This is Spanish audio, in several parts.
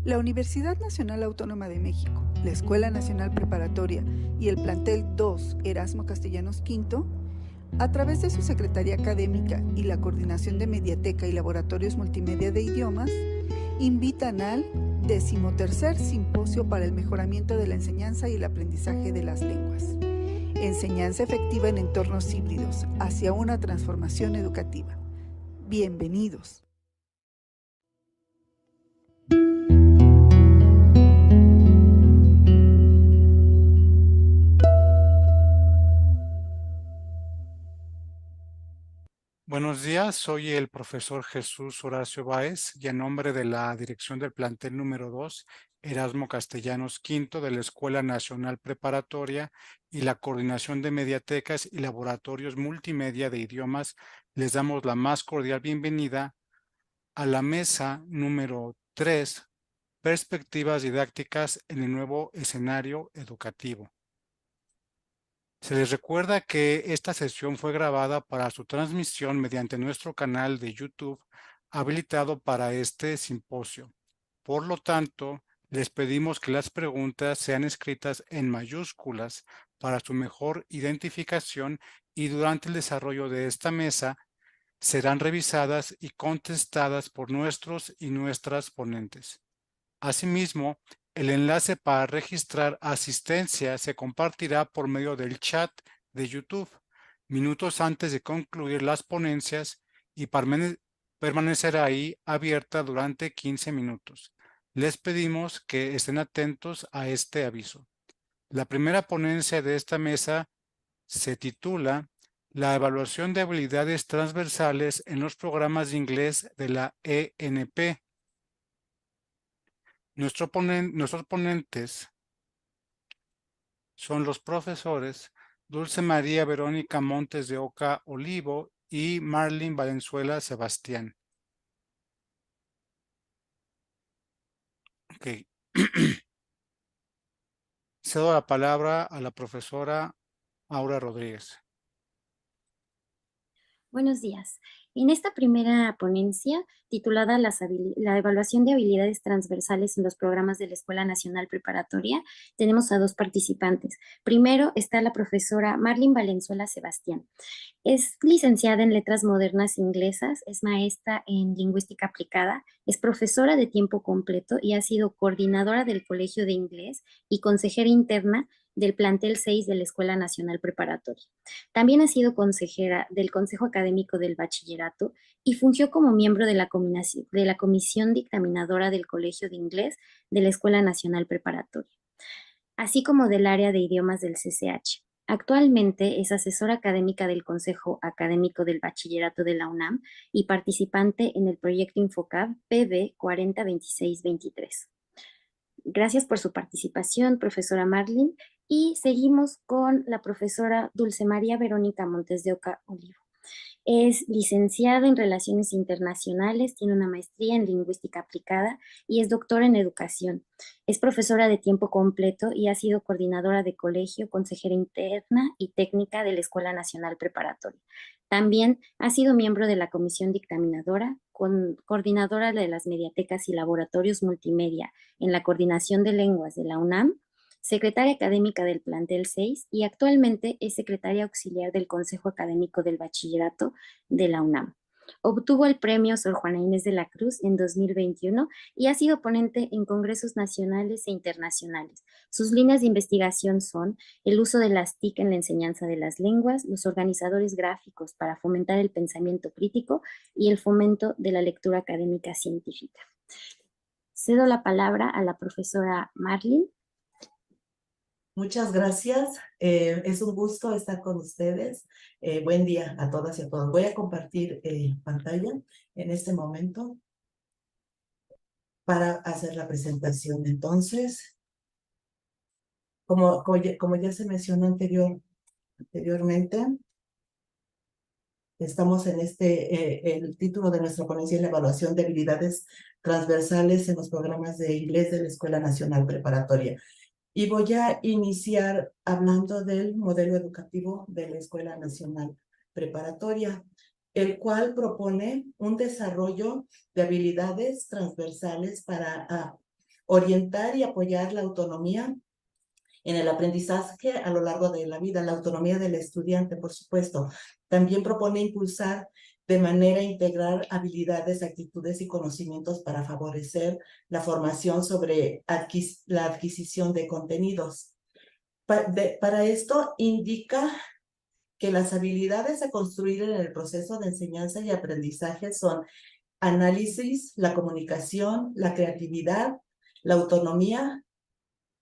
La Universidad Nacional Autónoma de México, la Escuela Nacional Preparatoria y el plantel 2 Erasmo Castellanos V, a través de su Secretaría Académica y la Coordinación de Mediateca y Laboratorios Multimedia de Idiomas, invitan al 13º Simposio para el Mejoramiento de la Enseñanza y el Aprendizaje de las Lenguas. Enseñanza efectiva en entornos híbridos hacia una transformación educativa. Bienvenidos. Buenos días, soy el profesor Jesús Horacio Báez y en nombre de la dirección del plantel número 2, Erasmo Castellanos V de la Escuela Nacional Preparatoria y la Coordinación de Mediatecas y Laboratorios Multimedia de Idiomas, les damos la más cordial bienvenida a la mesa número 3, Perspectivas didácticas en el nuevo escenario educativo. Se les recuerda que esta sesión fue grabada para su transmisión mediante nuestro canal de YouTube habilitado para este simposio. Por lo tanto, les pedimos que las preguntas sean escritas en mayúsculas para su mejor identificación y durante el desarrollo de esta mesa serán revisadas y contestadas por nuestros y nuestras ponentes. Asimismo, el enlace para registrar asistencia se compartirá por medio del chat de YouTube minutos antes de concluir las ponencias y permanecerá ahí abierta durante 15 minutos. Les pedimos que estén atentos a este aviso. La primera ponencia de esta mesa se titula La evaluación de habilidades transversales en los programas de inglés de la ENP. Nuestros ponentes son los profesores Dulce María Verónica Montes de Oca Olivo y Marlene Valenzuela Sebastián. Okay. Cedo la palabra a la profesora Aura Rodríguez. Buenos días. En esta primera ponencia, titulada La evaluación de habilidades transversales en los programas de la Escuela Nacional Preparatoria, tenemos a dos participantes. Primero está la profesora Marlene Valenzuela Sebastián. Es licenciada en Letras Modernas Inglesas, es maestra en Lingüística Aplicada, es profesora de tiempo completo y ha sido coordinadora del Colegio de Inglés y consejera interna del plantel 6 de la Escuela Nacional Preparatoria. También ha sido consejera del Consejo Académico del Bachillerato y fungió como miembro de la comisión dictaminadora del Colegio de Inglés de la Escuela Nacional Preparatoria, así como del área de idiomas del CCH. Actualmente es asesora académica del Consejo Académico del Bachillerato de la UNAM y participante en el proyecto Infocab PB 402623. Gracias por su participación, profesora Marlene. Y seguimos con la profesora Dulce María Verónica Montes de Oca Olivo. Es licenciada en Relaciones Internacionales, tiene una maestría en Lingüística Aplicada y es doctora en Educación. Es profesora de tiempo completo y ha sido coordinadora de colegio, consejera interna y técnica de la Escuela Nacional Preparatoria. También ha sido miembro de la comisión dictaminadora, coordinadora de las mediatecas y laboratorios multimedia en la coordinación de lenguas de la UNAM, secretaria académica del plantel 6 y actualmente es secretaria auxiliar del Consejo Académico del Bachillerato de la UNAM. Obtuvo el premio Sor Juana Inés de la Cruz en 2021 y ha sido ponente en congresos nacionales e internacionales. Sus líneas de investigación son el uso de las TIC en la enseñanza de las lenguas, los organizadores gráficos para fomentar el pensamiento crítico y el fomento de la lectura académica científica. Cedo la palabra a la profesora Marlene. Muchas gracias. Es un gusto estar con ustedes. Buen día a todas y a todos. Voy a compartir pantalla en este momento para hacer la presentación. Entonces, como ya se mencionó anteriormente, estamos en el título de nuestra ponencia es la evaluación de habilidades transversales en los programas de inglés de la Escuela Nacional Preparatoria. Y voy a iniciar hablando del modelo educativo de la Escuela Nacional Preparatoria, el cual propone un desarrollo de habilidades transversales para orientar y apoyar la autonomía en el aprendizaje a lo largo de la vida, la autonomía del estudiante, por supuesto. También propone impulsar de manera integral habilidades, actitudes y conocimientos para favorecer la formación sobre la adquisición de contenidos. Para esto indica que las habilidades a construir en el proceso de enseñanza y aprendizaje son análisis, la comunicación, la creatividad, la autonomía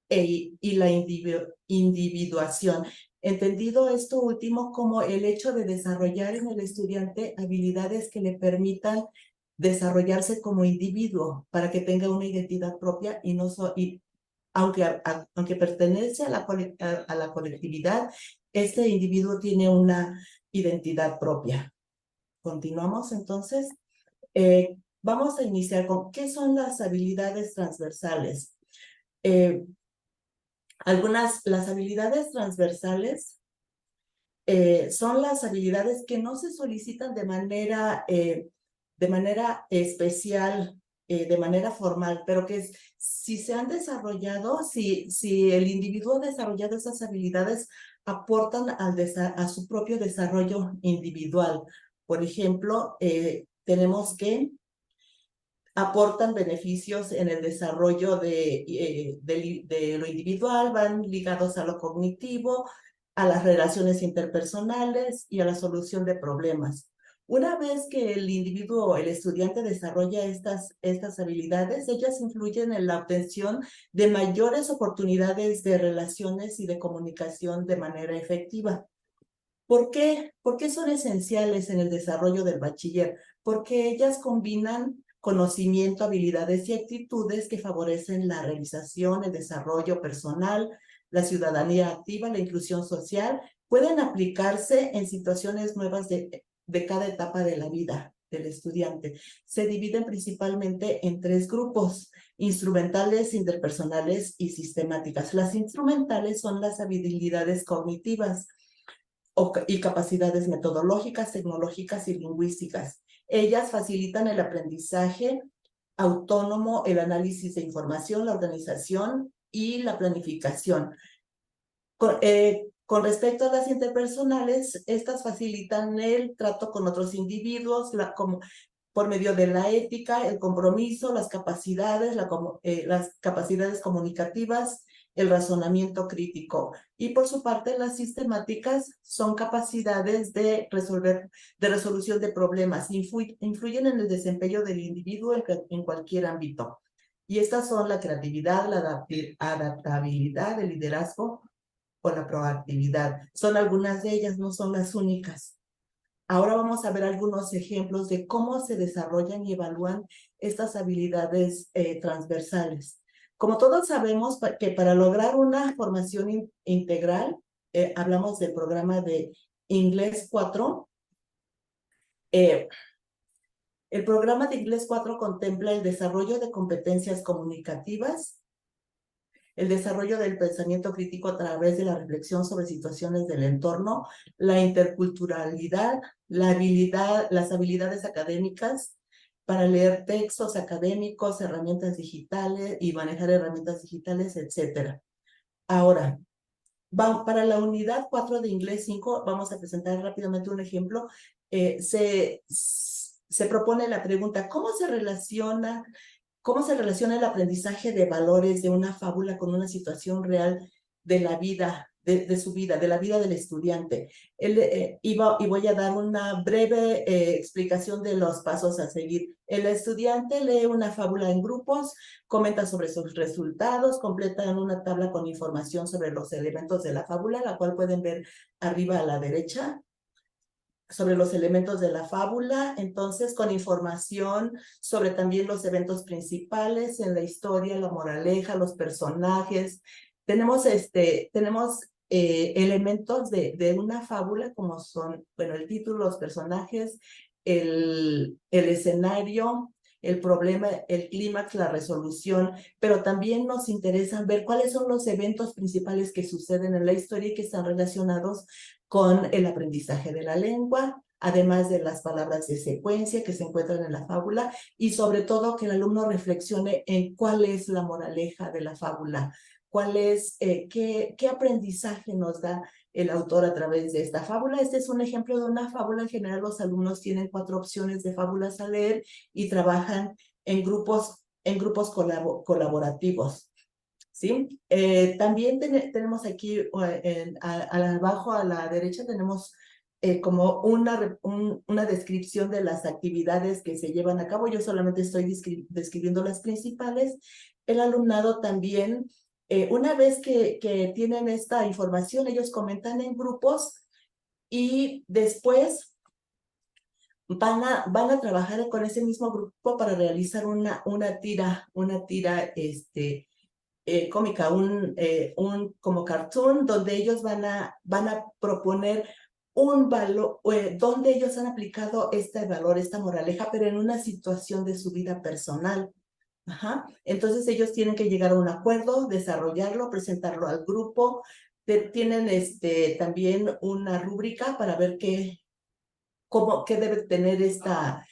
y la individuación. Entendido esto último como el hecho de desarrollar en el estudiante habilidades que le permitan desarrollarse como individuo para que tenga una identidad propia y no aunque pertenece a la colectividad, este individuo tiene una identidad propia. Continuamos entonces. Vamos a iniciar con ¿qué son las habilidades transversales? Las habilidades transversales son las habilidades que no se solicitan de manera especial, de manera formal, pero que si se han desarrollado, si el individuo ha desarrollado esas habilidades, aportan a su propio desarrollo individual. Por ejemplo, tenemos que aportan beneficios en el desarrollo de lo individual, van ligados a lo cognitivo, a las relaciones interpersonales y a la solución de problemas. Una vez que el individuo o el estudiante desarrolla estas habilidades, ellas influyen en la obtención de mayores oportunidades de relaciones y de comunicación de manera efectiva. ¿Por qué? ¿Por qué son esenciales en el desarrollo del bachiller? Porque ellas combinan conocimiento, habilidades y actitudes que favorecen la realización, el desarrollo personal, la ciudadanía activa, la inclusión social. Pueden aplicarse en situaciones nuevas de cada etapa de la vida del estudiante. Se dividen principalmente en 3 grupos: instrumentales, interpersonales y sistemáticas. Las instrumentales son las habilidades cognitivas y capacidades metodológicas, tecnológicas y lingüísticas. Ellas facilitan el aprendizaje autónomo, el análisis de información, la organización y la planificación. Con respecto a las interpersonales, estas facilitan el trato con otros individuos, por medio de la ética, el compromiso, las capacidades comunicativas, el razonamiento crítico. Y por su parte, las sistemáticas son capacidades de resolución de problemas, influyen en el desempeño del individuo en cualquier ámbito. Y estas son la creatividad, la adaptabilidad, el liderazgo o la proactividad. Son algunas de ellas, no son las únicas. Ahora vamos a ver algunos ejemplos de cómo se desarrollan y evalúan estas habilidades transversales. Como todos sabemos que para lograr una formación integral, hablamos del programa de Inglés 4. El programa de Inglés 4 contempla el desarrollo de competencias comunicativas, el desarrollo del pensamiento crítico a través de la reflexión sobre situaciones del entorno, la interculturalidad, las habilidades académicas para leer textos académicos, herramientas digitales y manejar herramientas digitales, etc. Ahora, para la unidad 4 de Inglés 5, vamos a presentar rápidamente un ejemplo. Se propone la pregunta, ¿cómo se relaciona el aprendizaje de valores de una fábula con una situación real de la vida, de su vida, de la vida del estudiante? Y voy a dar una breve explicación de los pasos a seguir. El estudiante lee una fábula en grupos, comenta sobre sus resultados, completa una tabla con información sobre los elementos de la fábula, la cual pueden ver arriba a la derecha, sobre los elementos de la fábula, entonces con información sobre también los eventos principales en la historia, la moraleja, los personajes. Tenemos elementos de una fábula como son, bueno, el título, los personajes, el escenario, el problema, el clímax, la resolución, pero también nos interesa ver cuáles son los eventos principales que suceden en la historia y que están relacionados con el aprendizaje de la lengua, además de las palabras de secuencia que se encuentran en la fábula, y sobre todo que el alumno reflexione en cuál es la moraleja de la fábula, cuál es, qué aprendizaje nos da el autor a través de esta fábula. Este es un ejemplo de una fábula. En general, los alumnos tienen 4 opciones de fábulas a leer y trabajan en grupos colaborativos. ¿Sí? También tenemos aquí, abajo a la derecha, tenemos como una descripción de las actividades que se llevan a cabo. Yo solamente estoy describiendo las principales. El alumnado también, una vez que tienen esta información, ellos comentan en grupos y después van a trabajar con ese mismo grupo para realizar una tira cómica, un como cartoon, donde ellos van a proponer un valor, donde ellos han aplicado este valor, esta moraleja, pero en una situación de su vida personal. Ajá. Entonces ellos tienen que llegar a un acuerdo, desarrollarlo, presentarlo al grupo. Tienen también una rúbrica para ver qué debe tener esta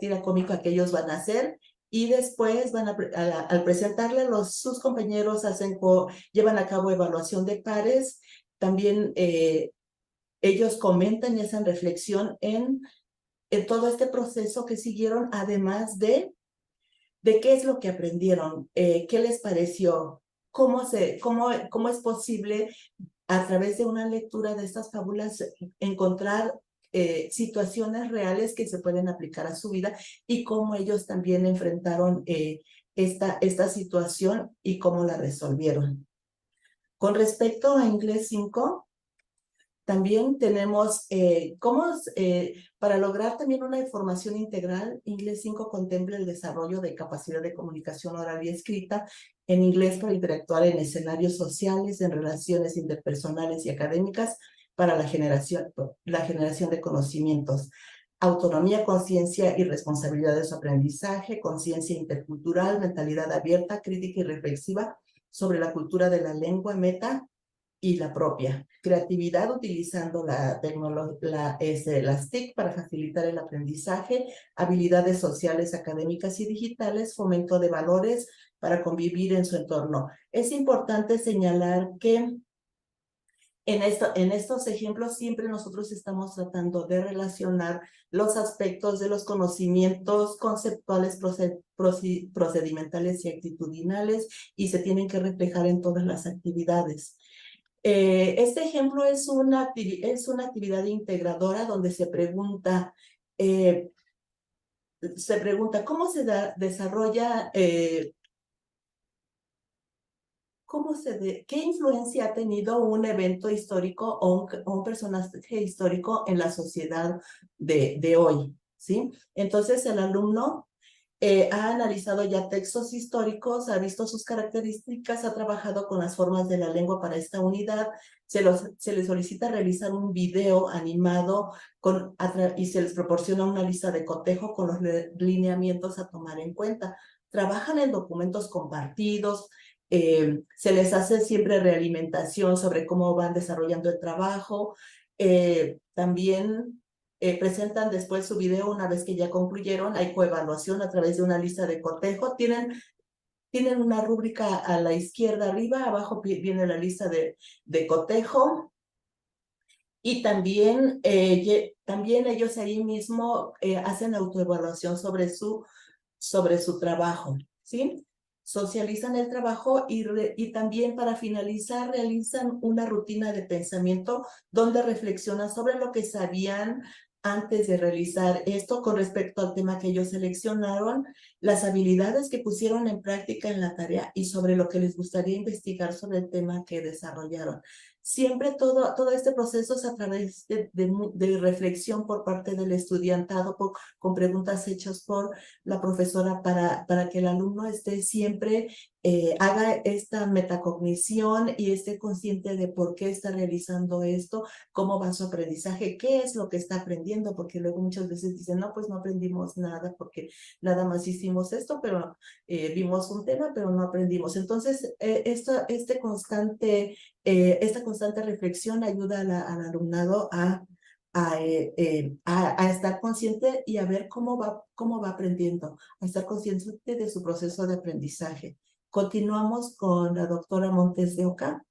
tira cómica que ellos van a hacer. Y después al presentarle sus compañeros llevan a cabo evaluación de pares. También ellos comentan y hacen reflexión en todo este proceso que siguieron, además de qué es lo que aprendieron, qué les pareció, cómo es posible a través de una lectura de estas fábulas encontrar situaciones reales que se pueden aplicar a su vida y cómo ellos también enfrentaron esta situación y cómo la resolvieron. Con respecto a Inglés 5, también tenemos para lograr también una formación integral. Inglés 5 contempla el desarrollo de capacidad de comunicación oral y escrita en inglés para interactuar en escenarios sociales, en relaciones interpersonales y académicas para la generación de conocimientos. Autonomía, conciencia y responsabilidad de su aprendizaje, conciencia intercultural, mentalidad abierta, crítica y reflexiva sobre la cultura de la lengua meta y la propia. Creatividad utilizando las TIC para facilitar el aprendizaje, habilidades sociales, académicas y digitales, fomento de valores para convivir en su entorno. Es importante señalar que en estos ejemplos siempre nosotros estamos tratando de relacionar los aspectos de los conocimientos conceptuales, procedimentales y actitudinales, y se tienen que reflejar en todas las actividades. Este ejemplo es una actividad integradora donde se pregunta cómo se desarrolla, qué influencia ha tenido un evento histórico o un personaje histórico en la sociedad de hoy, ¿sí? Entonces el alumno ha analizado ya textos históricos, ha visto sus características, ha trabajado con las formas de la lengua para esta unidad. Se les solicita realizar un video animado y se les proporciona una lista de cotejo con los lineamientos a tomar en cuenta. Trabajan en documentos compartidos, se les hace siempre realimentación sobre cómo van desarrollando el trabajo. También presentan después su video una vez que ya concluyeron. Hay coevaluación a través de una lista de cotejo. Tienen una rúbrica a la izquierda arriba, abajo viene la lista de cotejo. Y también ellos ahí mismo hacen autoevaluación sobre su trabajo, ¿sí? Socializan el trabajo y también para finalizar realizan una rutina de pensamiento donde reflexionan sobre lo que sabían antes de realizar esto con respecto al tema que ellos seleccionaron, las habilidades que pusieron en práctica en la tarea y sobre lo que les gustaría investigar sobre el tema que desarrollaron. Siempre todo este proceso es a través de reflexión por parte del estudiantado, con preguntas hechas por la profesora para que el alumno esté siempre haga esta metacognición y esté consciente de por qué está realizando esto, cómo va su aprendizaje, qué es lo que está aprendiendo, porque luego muchas veces dicen, no, pues no aprendimos nada porque nada más hicimos esto, pero vimos un tema, pero no aprendimos. Entonces, esta constante reflexión ayuda al alumnado a estar consciente y a ver cómo va aprendiendo, a estar consciente de su proceso de aprendizaje. Continuamos con la doctora Montes de Oca.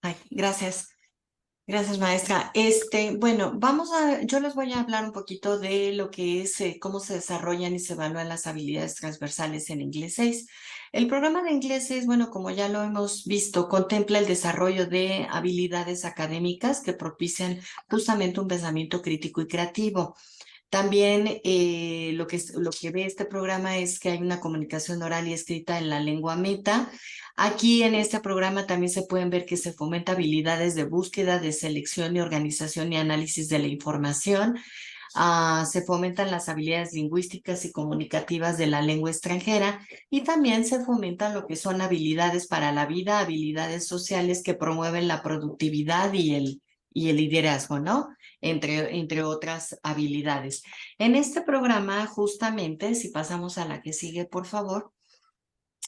Ay, gracias. Gracias, maestra. Bueno, yo les voy a hablar un poquito de lo que es cómo se desarrollan y se evalúan las habilidades transversales en Inglés 6. El programa de Inglés 6, bueno, como ya lo hemos visto, contempla el desarrollo de habilidades académicas que propician justamente un pensamiento crítico y creativo. También lo que ve este programa es que hay una comunicación oral y escrita en la lengua meta. Aquí en este programa también se pueden ver que se fomenta habilidades de búsqueda, de selección y organización y análisis de la información. Se fomentan las habilidades lingüísticas y comunicativas de la lengua extranjera y también se fomentan lo que son habilidades para la vida, habilidades sociales que promueven la productividad y el liderazgo, ¿no? Entre otras habilidades. En este programa, justamente, si pasamos a la que sigue, por favor.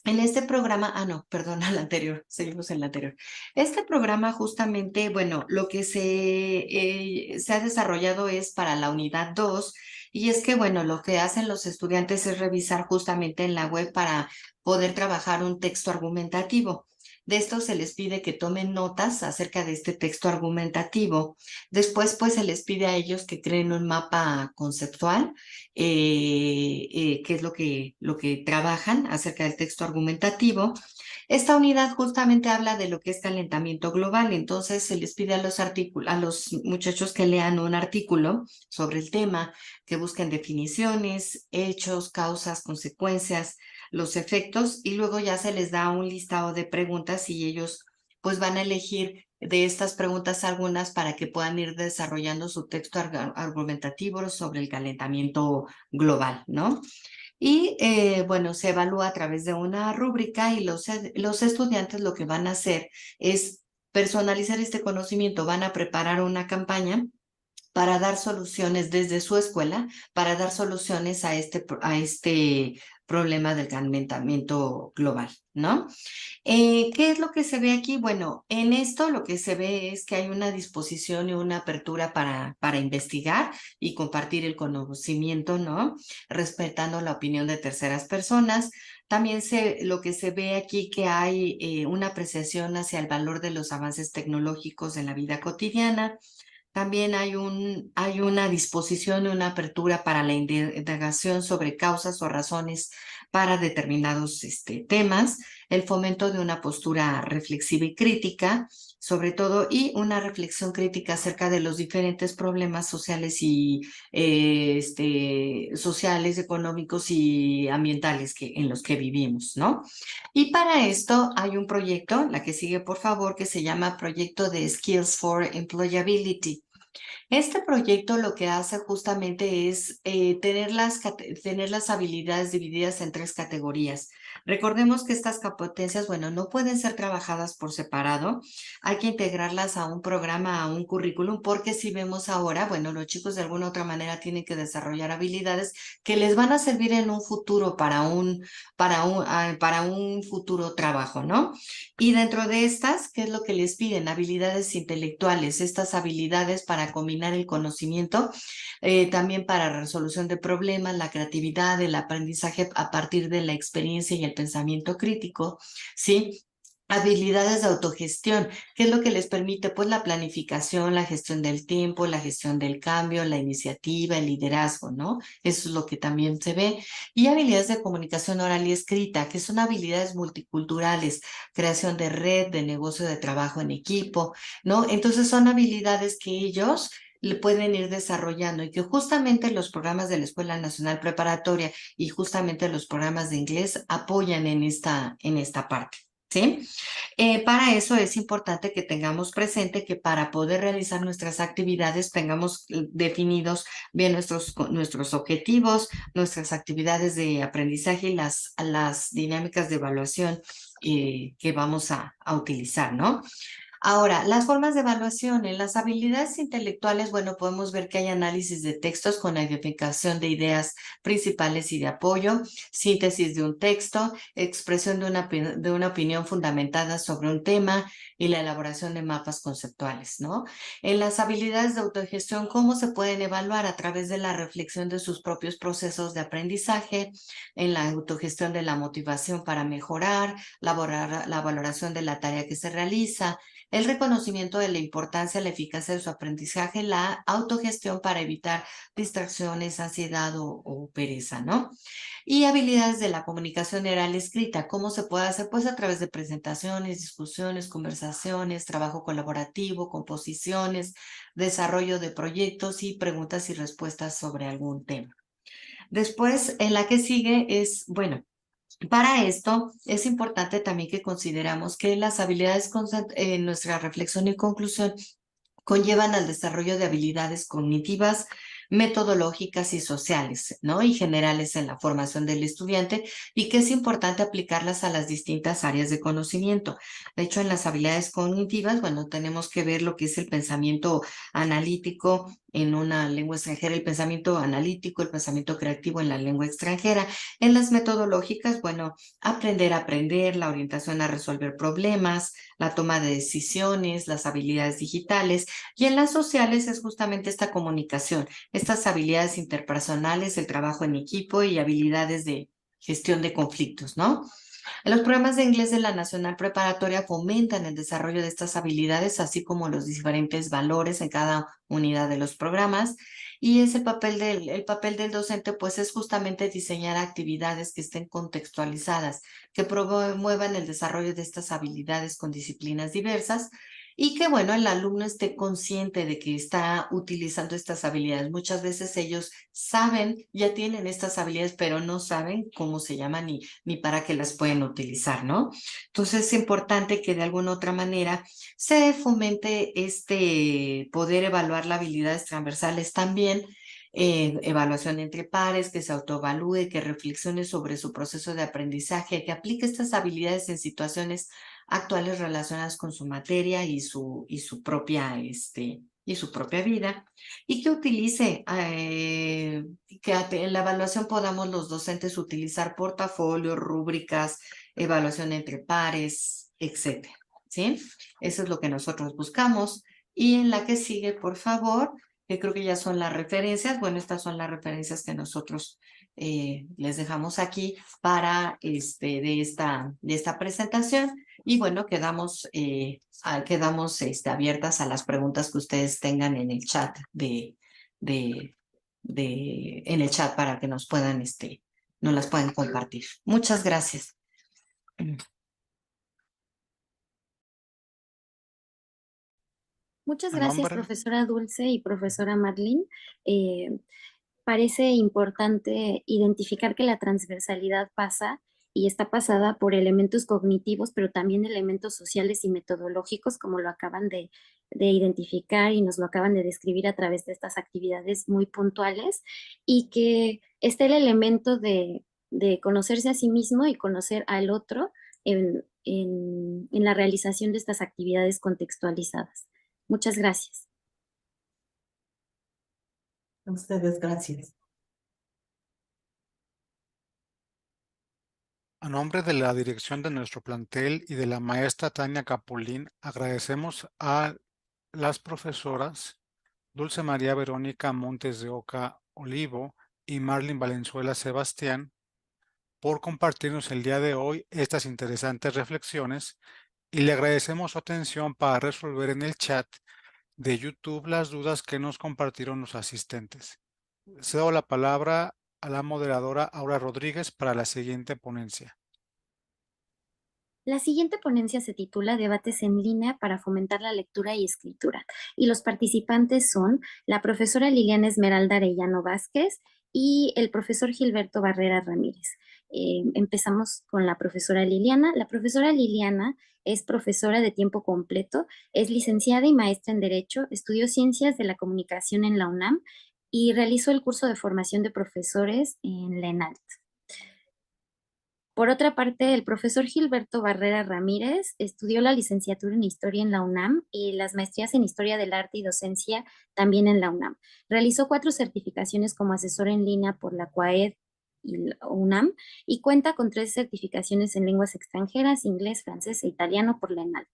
En este programa, no, perdón, al anterior, seguimos en la anterior. Este programa justamente, bueno, lo que se ha desarrollado es para la unidad 2 y es que, bueno, lo que hacen los estudiantes es revisar justamente en la web para poder trabajar un texto argumentativo. De esto se les pide que tomen notas acerca de este texto argumentativo. Después, pues, se les pide a ellos que creen un mapa conceptual, que es lo que trabajan acerca del texto argumentativo. Esta unidad justamente habla de lo que es calentamiento global, entonces se les pide a los muchachos que lean un artículo sobre el tema, que busquen definiciones, hechos, causas, consecuencias, los efectos, y luego ya se les da un listado de preguntas y ellos pues van a elegir de estas preguntas algunas para que puedan ir desarrollando su texto argumentativo sobre el calentamiento global, ¿no? Y bueno, se evalúa a través de una rúbrica y los estudiantes lo que van a hacer es personalizar este conocimiento, van a preparar una campaña para dar soluciones desde su escuela, para dar soluciones a este problema del calentamiento global, ¿no? ¿Qué es lo que se ve aquí? Bueno, en esto lo que se ve es que hay una disposición y una apertura para investigar y compartir el conocimiento, ¿no? Respetando la opinión de terceras personas. También lo que se ve aquí que hay una apreciación hacia el valor de los avances tecnológicos en la vida cotidiana. También hay una disposición y una apertura para la indagación sobre causas o razones para determinados temas, el fomento de una postura reflexiva y crítica, sobre todo, y una reflexión crítica acerca de los diferentes problemas sociales sociales, económicos y ambientales en los que vivimos, ¿no? Y para esto hay un proyecto, la que sigue por favor, que se llama Proyecto de Skills for Employability. Este proyecto lo que hace justamente es tener las habilidades divididas en 3 categorías. Recordemos que estas competencias, bueno, no pueden ser trabajadas por separado, hay que integrarlas a un programa, a un currículum, porque si vemos ahora, bueno, los chicos de alguna u otra manera tienen que desarrollar habilidades que les van a servir en un futuro para un futuro trabajo, ¿no? Y dentro de estas, ¿qué es lo que les piden? Habilidades intelectuales, estas habilidades para combinar el conocimiento, también para resolución de problemas, la creatividad, el aprendizaje a partir de la experiencia y el pensamiento crítico, ¿sí? Habilidades de autogestión, ¿qué es lo que les permite? Pues la planificación, la gestión del tiempo, la gestión del cambio, la iniciativa, el liderazgo, ¿no? Eso es lo que también se ve. Y habilidades de comunicación oral y escrita, que son habilidades multiculturales, creación de red, de negocio, de trabajo en equipo, ¿no? Entonces son habilidades que ellos le pueden ir desarrollando y que justamente los programas de la Escuela Nacional Preparatoria y justamente los programas de inglés apoyan en esta parte. ¿sí? Para eso es importante que tengamos presente que para poder realizar nuestras actividades tengamos definidos bien nuestros objetivos, nuestras actividades de aprendizaje y las dinámicas de evaluación que vamos a utilizar, ¿no? Ahora, las formas de evaluación en las habilidades intelectuales, bueno, podemos ver que hay análisis de textos con la identificación de ideas principales y de apoyo, síntesis de un texto, expresión de una opinión fundamentada sobre un tema y la elaboración de mapas conceptuales, ¿no? En las habilidades de autogestión, ¿cómo se pueden evaluar? A través de la reflexión de sus propios procesos de aprendizaje, en la autogestión de la motivación para mejorar, la valoración de la tarea que se realiza, el reconocimiento de la importancia, la eficacia de su aprendizaje, la autogestión para evitar distracciones, ansiedad o pereza, ¿no? Y habilidades de la comunicación oral escrita, ¿cómo se puede hacer? Pues a través de presentaciones, discusiones, conversaciones, trabajo colaborativo, composiciones, desarrollo de proyectos y preguntas y respuestas sobre algún tema. Después, en la que sigue es, bueno, para esto es importante también que consideramos que las habilidades en nuestra reflexión y conclusión conllevan al desarrollo de habilidades cognitivas, metodológicas y sociales, ¿no? Y generales en la formación del estudiante y que es importante aplicarlas a las distintas áreas de conocimiento. De hecho, en las habilidades cognitivas, bueno, tenemos que ver lo que es el pensamiento analítico en una lengua extranjera, el pensamiento analítico, el pensamiento creativo en la lengua extranjera. En las metodológicas, bueno, aprender a aprender, la orientación a resolver problemas, la toma de decisiones, las habilidades digitales, y en las sociales es justamente esta comunicación, estas habilidades interpersonales, el trabajo en equipo y habilidades de gestión de conflictos, ¿no? Los programas de inglés de la Nacional Preparatoria fomentan el desarrollo de estas habilidades, así como los diferentes valores en cada unidad de los programas. Y es el papel del docente, pues es justamente diseñar actividades que estén contextualizadas, que promuevan el desarrollo de estas habilidades con disciplinas diversas y que, bueno, el alumno esté consciente de que está utilizando estas habilidades. Muchas veces ellos saben, ya tienen estas habilidades, pero no saben cómo se llaman ni para qué las pueden utilizar, ¿no? Entonces es importante que de alguna otra manera se fomente este poder evaluar las habilidades transversales también, evaluación entre pares, que se autoevalúe, que reflexione sobre su proceso de aprendizaje, que aplique estas habilidades en situaciones actuales relacionadas con su materia y su propia vida, y que utilice, que en la evaluación podamos los docentes utilizar portafolios, rúbricas, evaluación entre pares, etcétera, ¿sí? Eso es lo que nosotros buscamos. Y en la que sigue, por favor, que creo que ya son las referencias. Bueno, estas son las referencias que nosotros les dejamos aquí para de esta presentación. Y bueno, quedamos abiertas a las preguntas que ustedes tengan en el chat en el chat para que nos las puedan compartir. Muchas gracias. Muchas A gracias, nombre, profesora Dulce y profesora Marlene. Parece importante identificar que la transversalidad pasa y está pasada por elementos cognitivos, pero también elementos sociales y metodológicos, como lo acaban de identificar y nos lo acaban de describir a través de estas actividades muy puntuales, y que está el elemento de conocerse a sí mismo y conocer al otro en la realización de estas actividades contextualizadas. Muchas gracias. A ustedes, gracias. a nombre de la dirección de nuestro plantel y de la maestra Tania Capulín, agradecemos a las profesoras Dulce María Verónica Montes de Oca Olivo y Marlene Valenzuela Sebastián por compartirnos el día de hoy estas interesantes reflexiones, y le agradecemos su atención para resolver en el chat de YouTube las dudas que nos compartieron los asistentes. Cedo la palabra a la moderadora Aura Rodríguez para la siguiente ponencia. La siguiente ponencia se titula Debates en línea para fomentar la lectura y escritura, y los participantes son la profesora Liliana Esmeralda Arellano Vázquez y el profesor Gilberto Barrera Ramírez. Empezamos con la profesora Liliana. La profesora Liliana es profesora de tiempo completo, es licenciada y maestra en Derecho, estudió Ciencias de la Comunicación en la UNAM y realizó el curso de formación de profesores en la ENALT. Por otra parte, el profesor Gilberto Barrera Ramírez estudió la licenciatura en Historia en la UNAM y las maestrías en Historia del Arte y Docencia también en la UNAM. Realizó 4 certificaciones como asesor en línea por la CUAED y la UNAM y cuenta con 3 certificaciones en lenguas extranjeras, inglés, francés e italiano por la ENALT.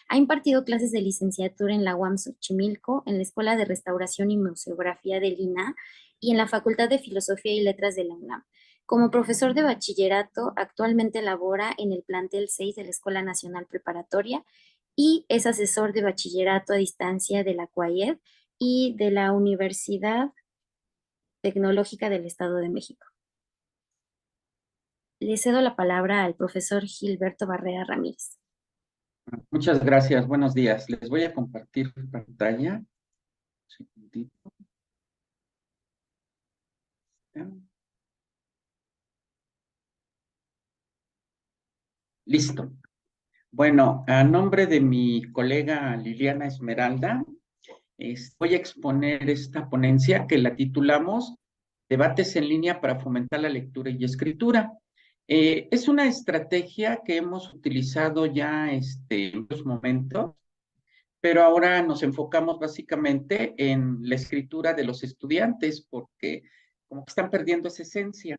Ha impartido clases de licenciatura en la UAM Xochimilco, en la Escuela de Restauración y Museografía del INAH y en la Facultad de Filosofía y Letras de la UNAM. Como profesor de bachillerato, actualmente labora en el plantel 6 de la Escuela Nacional Preparatoria y es asesor de bachillerato a distancia de la CUAED y de la Universidad Tecnológica del Estado de México. Le cedo la palabra al profesor Gilberto Barrera Ramírez. Muchas gracias, buenos días. Les voy a compartir pantalla. Un segundito. Listo. Bueno, a nombre de mi colega Liliana Esmeralda, voy a exponer esta ponencia que la titulamos Debates en línea para fomentar la lectura y escritura. Es una estrategia que hemos utilizado ya en otros momentos, pero ahora nos enfocamos básicamente en la escritura de los estudiantes porque como que están perdiendo esa esencia.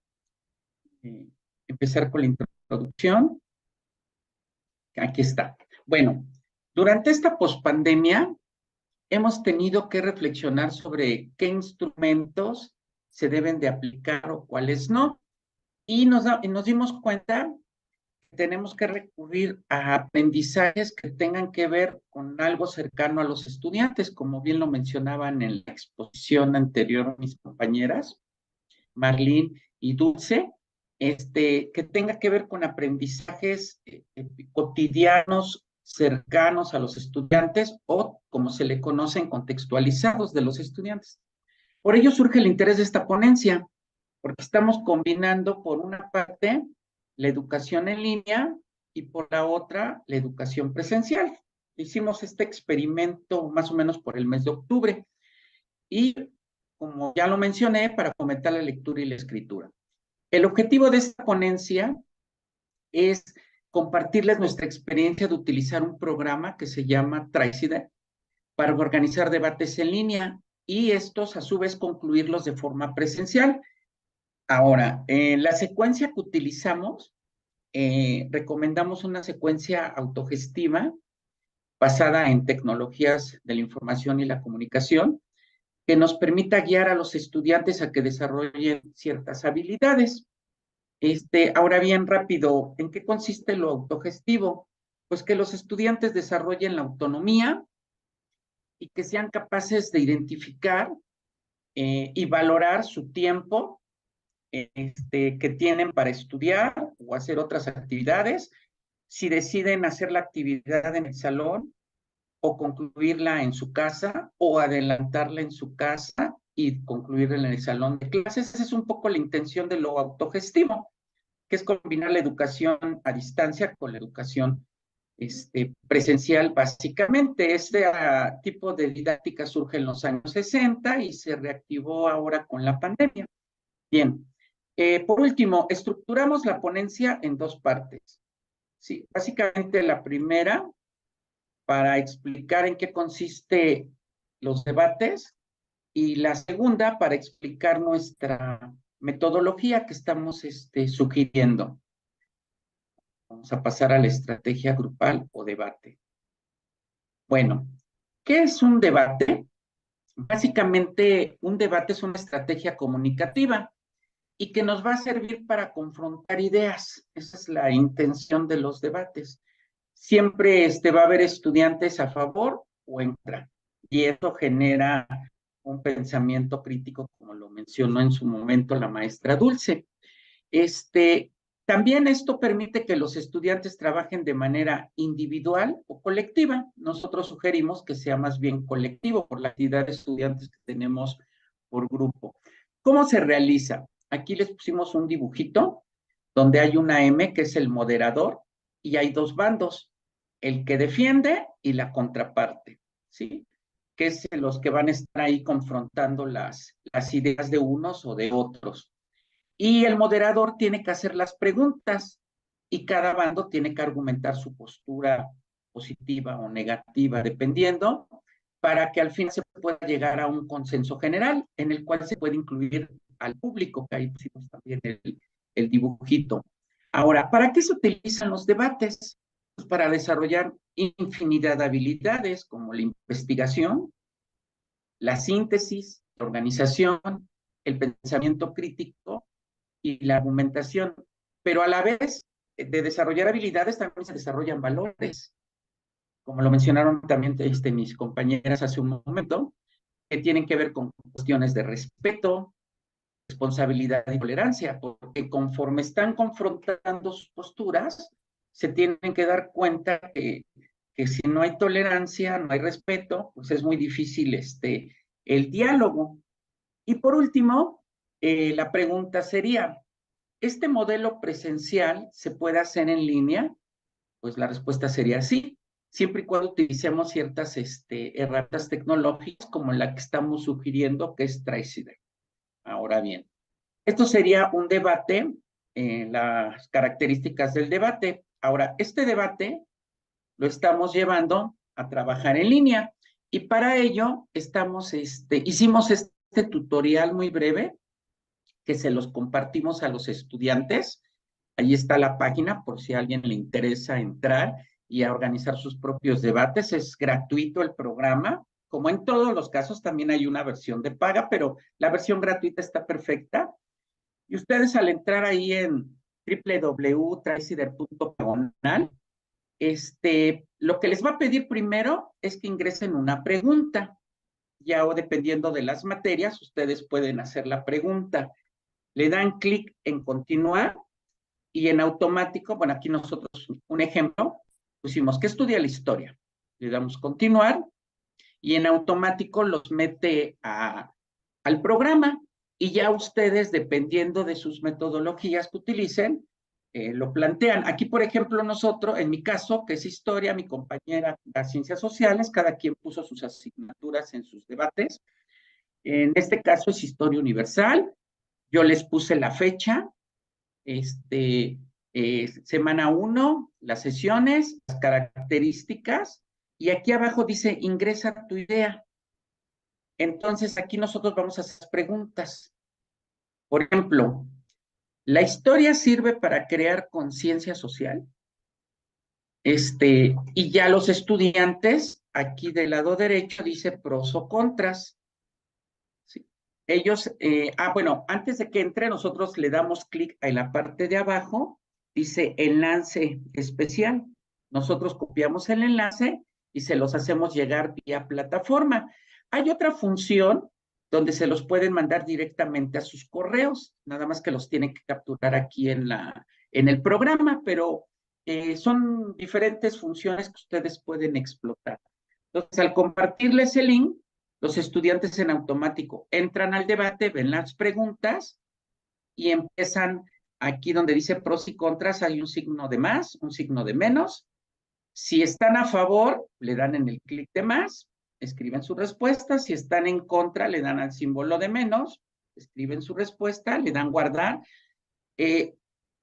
Empezar con la introducción. Aquí está. Bueno, durante esta pospandemia hemos tenido que reflexionar sobre qué instrumentos se deben de aplicar o cuáles no. Y nos dimos cuenta que tenemos que recurrir a aprendizajes que tengan que ver con algo cercano a los estudiantes, como bien lo mencionaban en la exposición anterior mis compañeras, Marlene y Dulce, que tenga que ver con aprendizajes cotidianos, cercanos a los estudiantes o, como se le conocen, contextualizados de los estudiantes. Por ello surge el interés de esta ponencia, porque estamos combinando por una parte la educación en línea y por la otra la educación presencial. Hicimos este experimento más o menos por el mes de octubre y, como ya lo mencioné, para fomentar la lectura y la escritura. El objetivo de esta ponencia es compartirles nuestra experiencia de utilizar un programa que se llama Tricide para organizar debates en línea y estos a su vez concluirlos de forma presencial. Ahora, la secuencia que utilizamos, recomendamos una secuencia autogestiva basada en tecnologías de la información y la comunicación que nos permita guiar a los estudiantes a que desarrollen ciertas habilidades. Ahora bien, rápido, ¿en qué consiste lo autogestivo? Pues que los estudiantes desarrollen la autonomía y que sean capaces de identificar y valorar su tiempo que tienen para estudiar o hacer otras actividades, si deciden hacer la actividad en el salón o concluirla en su casa o adelantarla en su casa y concluirla en el salón de clases. Esa es un poco la intención de lo autogestivo, que es combinar la educación a distancia con la educación presencial básicamente. Este tipo de didáctica surge en los años 60 y se reactivó ahora con la pandemia. Bien, por último, estructuramos la ponencia en 2 partes. Sí, básicamente la primera, para explicar en qué consiste los debates, y la segunda, para explicar nuestra metodología que estamos sugiriendo. Vamos a pasar a la estrategia grupal o debate. Bueno, ¿qué es un debate? Básicamente, un debate es una estrategia comunicativa y que nos va a servir para confrontar ideas. Esa es la intención de los debates. Siempre va a haber estudiantes a favor o en contra, y eso genera un pensamiento crítico, como lo mencionó en su momento la maestra Dulce. También esto permite que los estudiantes trabajen de manera individual o colectiva. Nosotros sugerimos que sea más bien colectivo por la cantidad de estudiantes que tenemos por grupo. ¿Cómo se realiza? Aquí les pusimos un dibujito donde hay una M, que es el moderador, y hay dos bandos, el que defiende y la contraparte, ¿sí? Que es los que van a estar ahí confrontando las ideas de unos o de otros. Y el moderador tiene que hacer las preguntas y cada bando tiene que argumentar su postura positiva o negativa, dependiendo, para que al fin se pueda llegar a un consenso general en el cual se puede incluir al público, que ahí pusimos también el dibujito. Ahora, ¿para qué se utilizan los debates? Pues para desarrollar infinidad de habilidades como la investigación, la síntesis, la organización, el pensamiento crítico y la argumentación, pero a la vez de desarrollar habilidades también se desarrollan valores, como lo mencionaron también mis compañeras hace un momento, que tienen que ver con cuestiones de respeto, responsabilidad y tolerancia, porque conforme están confrontando sus posturas, se tienen que dar cuenta que si no hay tolerancia, no hay respeto, pues es muy difícil el diálogo. Y por último, la pregunta sería, ¿este modelo presencial se puede hacer en línea? Pues la respuesta sería sí, siempre y cuando utilicemos ciertas herramientas tecnológicas como la que estamos sugiriendo, que es Tricider. Ahora bien, esto sería un debate, las características del debate. Ahora, este debate lo estamos llevando a trabajar en línea y para ello hicimos este tutorial muy breve que se los compartimos a los estudiantes. Ahí está la página por si a alguien le interesa entrar y a organizar sus propios debates. Es gratuito el programa. Como en todos los casos, también hay una versión de paga, pero la versión gratuita está perfecta. Y ustedes al entrar ahí en www.tricider.diagonal, lo que les va a pedir primero es que ingresen una pregunta. Ya o dependiendo de las materias, ustedes pueden hacer la pregunta. Le dan clic en continuar y en automático, bueno, aquí nosotros, un ejemplo, pusimos que estudia la historia. Le damos continuar y en automático los mete al programa y ya ustedes, dependiendo de sus metodologías que utilicen, lo plantean. Aquí, por ejemplo, nosotros, en mi caso, que es historia, mi compañera las ciencias sociales, cada quien puso sus asignaturas en sus debates. En este caso es historia universal. Yo les puse la fecha, semana 1, las sesiones, las características, y aquí abajo dice ingresa tu idea. Entonces aquí nosotros vamos a hacer preguntas. Por ejemplo, ¿la historia sirve para crear conciencia social? Y ya los estudiantes, aquí del lado derecho dice pros o contras. ¿Sí? Ellos, bueno, antes de que entre, nosotros le damos clic en la parte de abajo, dice enlace especial. Nosotros copiamos el enlace y se los hacemos llegar vía plataforma. Hay otra función donde se los pueden mandar directamente a sus correos, nada más que los tienen que capturar aquí en el programa, pero son diferentes funciones que ustedes pueden explotar. Entonces, al compartirles el link, los estudiantes en automático entran al debate, ven las preguntas y empiezan aquí donde dice pros y contras, hay un signo de más, un signo de menos. Si están a favor, le dan en el clic de más, escriben su respuesta. Si están en contra, le dan al símbolo de menos, escriben su respuesta, le dan guardar. El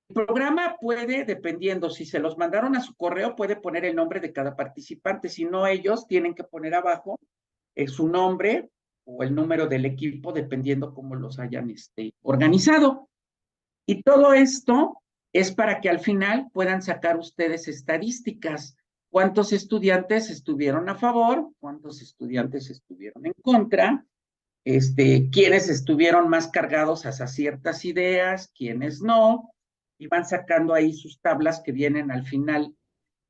programa puede, dependiendo, si se los mandaron a su correo, puede poner el nombre de cada participante. Si no, ellos tienen que poner abajo su nombre o el número del equipo, dependiendo cómo los hayan organizado. Y todo esto es para que al final puedan sacar ustedes estadísticas. ¿Cuántos estudiantes estuvieron a favor? ¿Cuántos estudiantes estuvieron en contra? ¿Quiénes estuvieron más cargados hacia ciertas ideas? ¿Quiénes no? Y van sacando ahí sus tablas que vienen al final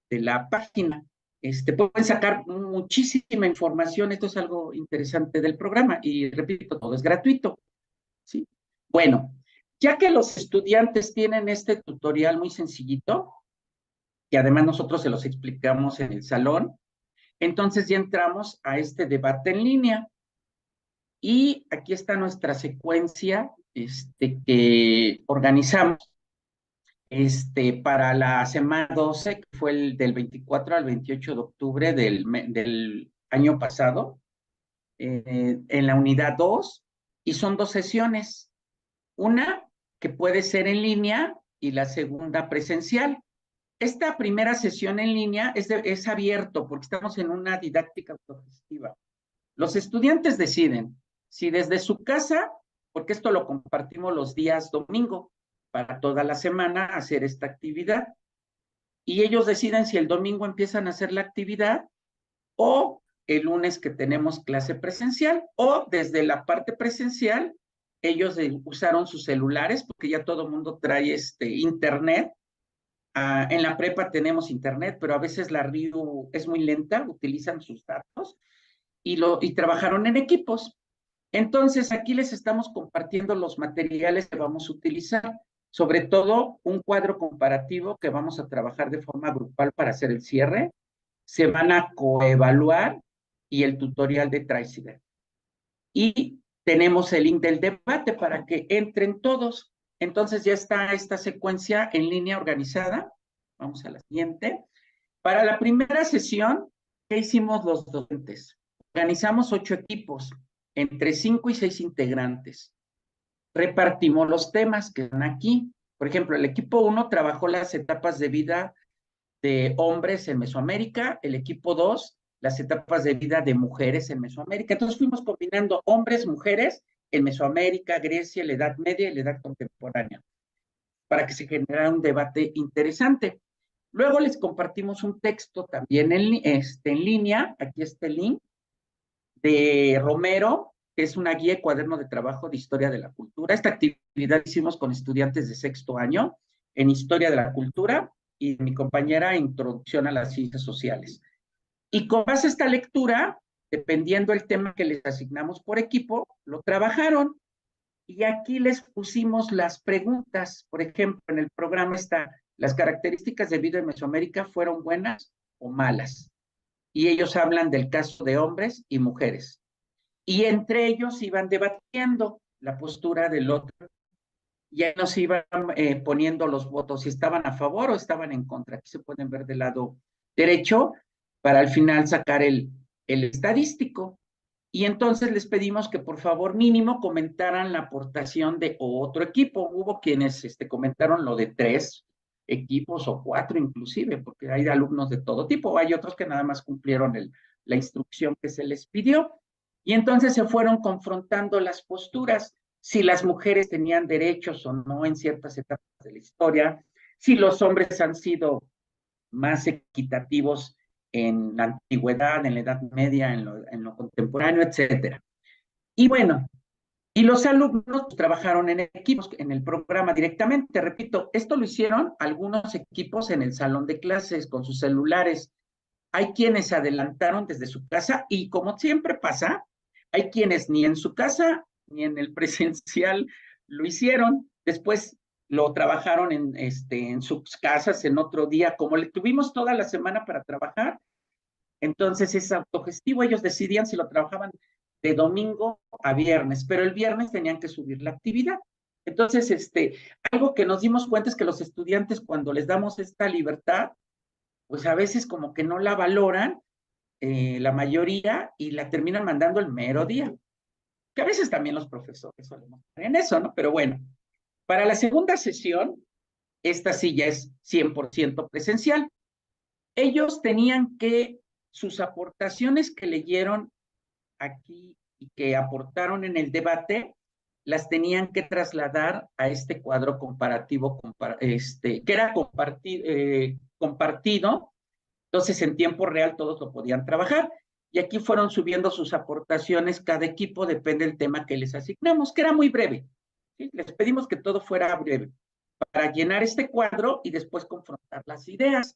de la página. Pueden sacar muchísima información. Esto es algo interesante del programa y repito, todo es gratuito. ¿Sí? Bueno, ya que los estudiantes tienen este tutorial muy sencillito, que además nosotros se los explicamos en el salón, entonces ya entramos a este debate en línea. Y aquí está nuestra secuencia que organizamos para la semana 12, que fue el del 24 al 28 de octubre del año pasado, en la unidad 2, y son 2 sesiones. Una que puede ser en línea y la segunda presencial. Esta primera sesión en línea es abierto porque estamos en una didáctica autogestiva. Los estudiantes deciden si desde su casa, porque esto lo compartimos los días domingo, para toda la semana hacer esta actividad. Y ellos deciden si el domingo empiezan a hacer la actividad o el lunes que tenemos clase presencial, o desde la parte presencial, ellos usaron sus celulares, porque ya todo el mundo trae internet. En la prepa tenemos internet, pero a veces la RIU es muy lenta, utilizan sus datos y trabajaron en equipos. Entonces, aquí les estamos compartiendo los materiales que vamos a utilizar, sobre todo un cuadro comparativo que vamos a trabajar de forma grupal para hacer el cierre. Se van a coevaluar y el tutorial de Tricider. Y tenemos el link del debate para que entren todos. Entonces ya está esta secuencia en línea organizada. Vamos a la siguiente. Para la primera sesión, ¿qué hicimos los docentes? Organizamos 8 equipos, entre 5 y 6 integrantes. Repartimos los temas que están aquí. Por ejemplo, el equipo 1 trabajó las etapas de vida de hombres en Mesoamérica, el equipo 2, las etapas de vida de mujeres en Mesoamérica. Entonces fuimos combinando hombres, mujeres en Mesoamérica, Grecia, la Edad Media y la Edad Contemporánea, para que se generara un debate interesante. Luego les compartimos un texto también en línea, aquí está el link, de Romero, que es una guía y cuaderno de trabajo de Historia de la Cultura. Esta actividad hicimos con estudiantes de 6º año en Historia de la Cultura y mi compañera Introducción a las Ciencias Sociales. Y con base a esta lectura, dependiendo el tema que les asignamos por equipo, lo trabajaron. Y aquí les pusimos las preguntas. Por ejemplo, en el programa está, ¿las características de vida en Mesoamérica fueron buenas o malas? Y ellos hablan del caso de hombres y mujeres. Y entre ellos iban debatiendo la postura del otro. Ya nos iban poniendo los votos, si estaban a favor o estaban en contra. Aquí se pueden ver del lado derecho, para al final sacar el estadístico. Y entonces les pedimos que por favor mínimo comentaran la aportación de otro equipo. Hubo quienes comentaron lo de 3 equipos o 4 inclusive, porque hay alumnos de todo tipo. Hay otros que nada más cumplieron la instrucción que se les pidió. Y entonces se fueron confrontando las posturas, si las mujeres tenían derechos o no en ciertas etapas de la historia, si los hombres han sido más equitativos en la antigüedad, en la Edad Media, en lo contemporáneo, etcétera. Y bueno, y los alumnos trabajaron en equipos, en el programa directamente. Repito, esto lo hicieron algunos equipos en el salón de clases con sus celulares. Hay quienes se adelantaron desde su casa y como siempre pasa, hay quienes ni en su casa ni en el presencial lo hicieron. Después lo trabajaron en sus casas en otro día, como le tuvimos toda la semana para trabajar. Entonces es autogestivo, ellos decidían si lo trabajaban de domingo a viernes, pero el viernes tenían que subir la actividad. Entonces, algo que nos dimos cuenta es que los estudiantes, cuando les damos esta libertad, pues a veces como que no la valoran, la mayoría, y la terminan mandando el mero día. Que a veces también los profesores solemos estar en eso, ¿no? Pero bueno, para la segunda sesión, esta sí ya es 100% presencial. Ellos tenían que, sus aportaciones que leyeron aquí y que aportaron en el debate, las tenían que trasladar a este cuadro comparativo, que era compartido, entonces en tiempo real todos lo podían trabajar. Y aquí fueron subiendo sus aportaciones, cada equipo depende del tema que les asignamos, que era muy breve. ¿Sí? Les pedimos que todo fuera breve, para llenar este cuadro y después confrontar las ideas.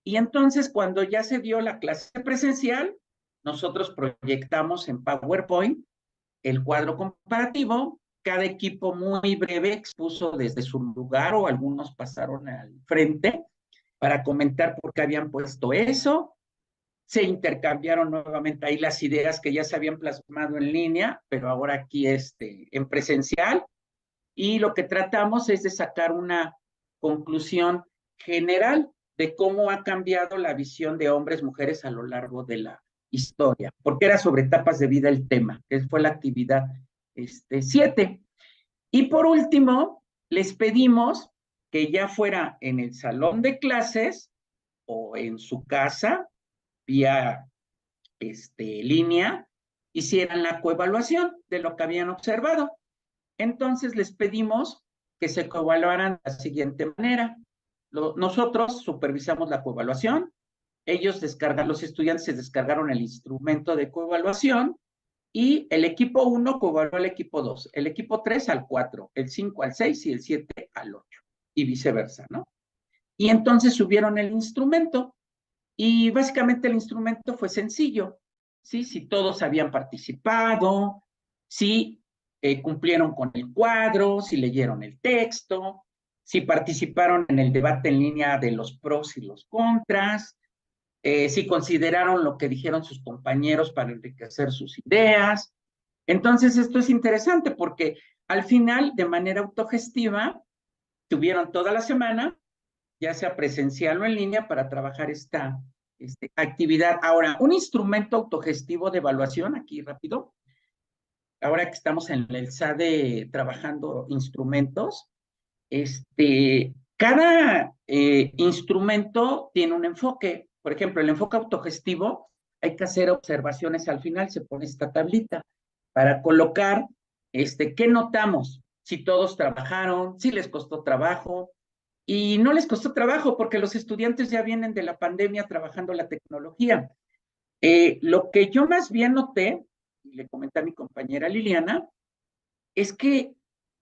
Y entonces, cuando ya se dio la clase presencial, nosotros proyectamos en PowerPoint el cuadro comparativo. Cada equipo muy breve expuso desde su lugar o algunos pasaron al frente para comentar por qué habían puesto eso. se intercambiaron nuevamente ahí las ideas que ya se habían plasmado en línea, pero ahora aquí en presencial. Y lo que tratamos es de sacar una conclusión general de cómo ha cambiado la visión de hombres, mujeres a lo largo de la historia, porque era sobre etapas de vida el tema, que fue la actividad 7. Y por último, les pedimos que ya fuera en el salón de clases o en su casa, vía línea, hicieran la coevaluación de lo que habían observado. Entonces les pedimos que se coevaluaran de la siguiente manera. Nosotros supervisamos la coevaluación, los estudiantes se descargaron el instrumento de coevaluación y el equipo 1 coevaluó al equipo 2, el equipo 3 al 4, el 5 al 6 y el 7 al 8 y viceversa, ¿no? Y entonces subieron el instrumento y básicamente el instrumento fue sencillo, ¿sí? Si todos habían participado, si cumplieron con el cuadro, si leyeron el texto, si participaron en el debate en línea de los pros y los contras, si consideraron lo que dijeron sus compañeros para enriquecer sus ideas. Entonces, esto es interesante porque al final, de manera autogestiva, tuvieron toda la semana, ya sea presencial o en línea, para trabajar esta actividad. Ahora, un instrumento autogestivo de evaluación, aquí rápido, ahora que estamos en el SADE trabajando instrumentos, cada instrumento tiene un enfoque. Por ejemplo, el enfoque autogestivo, hay que hacer observaciones al final, se pone esta tablita para colocar qué notamos, si todos trabajaron, si les costó trabajo, y no les costó trabajo porque los estudiantes ya vienen de la pandemia trabajando la tecnología. Lo que yo más bien noté, y le comenté a mi compañera Liliana, es que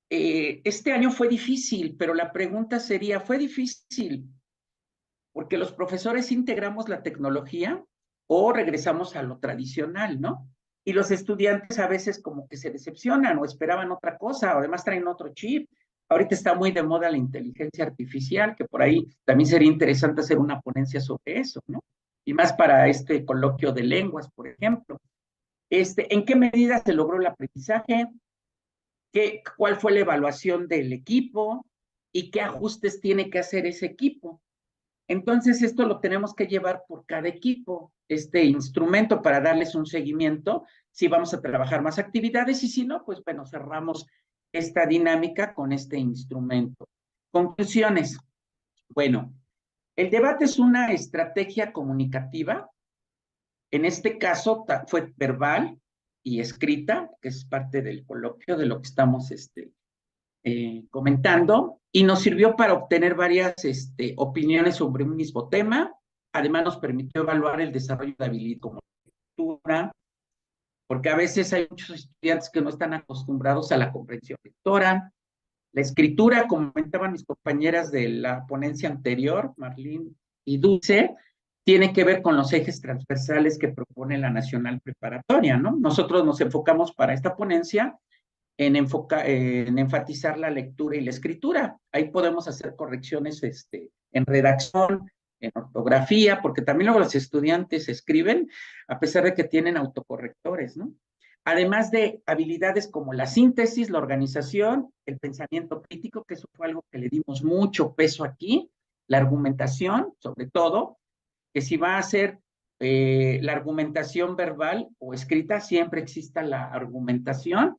este año fue difícil, pero la pregunta sería, ¿fue difícil porque los profesores integramos la tecnología o regresamos a lo tradicional, ¿no? Y los estudiantes a veces como que se decepcionan o esperaban otra cosa, o además traen otro chip. Ahorita está muy de moda la inteligencia artificial, que por ahí también sería interesante hacer una ponencia sobre eso, ¿no? Y más para este coloquio de lenguas, por ejemplo. ¿En qué medida se logró el aprendizaje? ¿Cuál fue la evaluación del equipo? ¿Y qué ajustes tiene que hacer ese equipo? Entonces, esto lo tenemos que llevar por cada equipo, este instrumento, para darles un seguimiento, si vamos a trabajar más actividades, y si no, pues bueno, cerramos esta dinámica con este instrumento. Conclusiones. Bueno, el debate es una estrategia comunicativa. En este caso fue verbal y escrita, que es parte del coloquio de lo que estamos comentando, y nos sirvió para obtener varias opiniones sobre un mismo tema. Además, nos permitió evaluar el desarrollo de habilidad como lectura, porque a veces hay muchos estudiantes que no están acostumbrados a la comprensión lectora. La escritura, como comentaban mis compañeras de la ponencia anterior, Marlene y Dulce, tiene que ver con los ejes transversales que propone la Nacional Preparatoria, ¿no? Nosotros nos enfocamos para esta ponencia en enfatizar la lectura y la escritura. Ahí podemos hacer correcciones en redacción, en ortografía, porque también luego los estudiantes escriben a pesar de que tienen autocorrectores, ¿no? Además de habilidades como la síntesis, la organización, el pensamiento crítico, que eso fue algo que le dimos mucho peso aquí, la argumentación, sobre todo, que si va a ser la argumentación verbal o escrita, siempre exista la argumentación,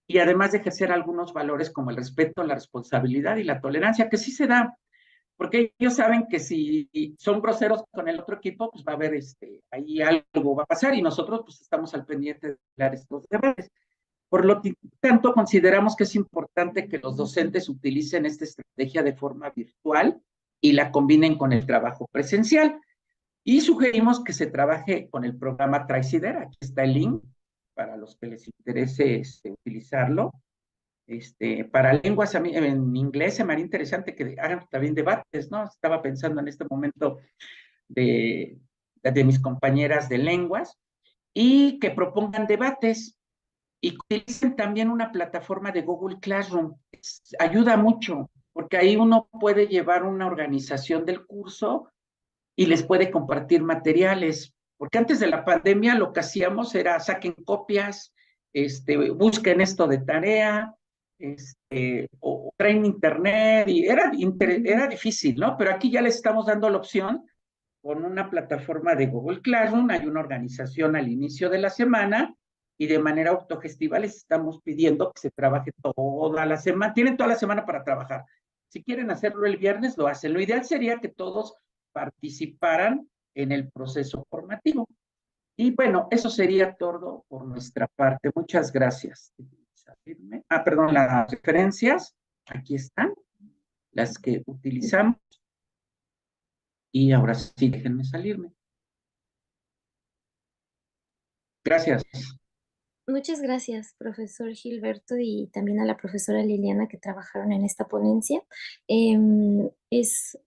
y además de ejercer algunos valores como el respeto, la responsabilidad y la tolerancia, que sí se da, porque ellos saben que si son groseros con el otro equipo, pues va a haber ahí algo va a pasar, y nosotros pues estamos al pendiente de dar estos debates. Por lo tanto, consideramos que es importante que los docentes utilicen esta estrategia de forma virtual y la combinen con el trabajo presencial. Y sugerimos que se trabaje con el programa Traicider. Aquí está el link para los que les interese utilizarlo. Para lenguas, en inglés se me haría interesante que hagan también debates, ¿no? Estaba pensando en este momento de mis compañeras de lenguas, y que propongan debates y que utilicen también una plataforma de Google Classroom. Ayuda mucho, porque ahí uno puede llevar una organización del curso y les puede compartir materiales. Porque antes de la pandemia lo que hacíamos era saquen copias, busquen esto de tarea, o traen internet, y era difícil, ¿no? Pero aquí ya les estamos dando la opción con una plataforma de Google Classroom, hay una organización al inicio de la semana y de manera autogestiva les estamos pidiendo que se trabaje toda la semana, tienen toda la semana para trabajar. Si quieren hacerlo el viernes, lo hacen. Lo ideal sería que todos participaran en el proceso formativo. Y bueno, eso sería todo por nuestra parte. Muchas gracias. Perdón, las referencias, aquí están, las que utilizamos. Y ahora sí, déjenme salirme. Gracias. Muchas gracias, profesor Gilberto, y también a la profesora Liliana que trabajaron en esta ponencia.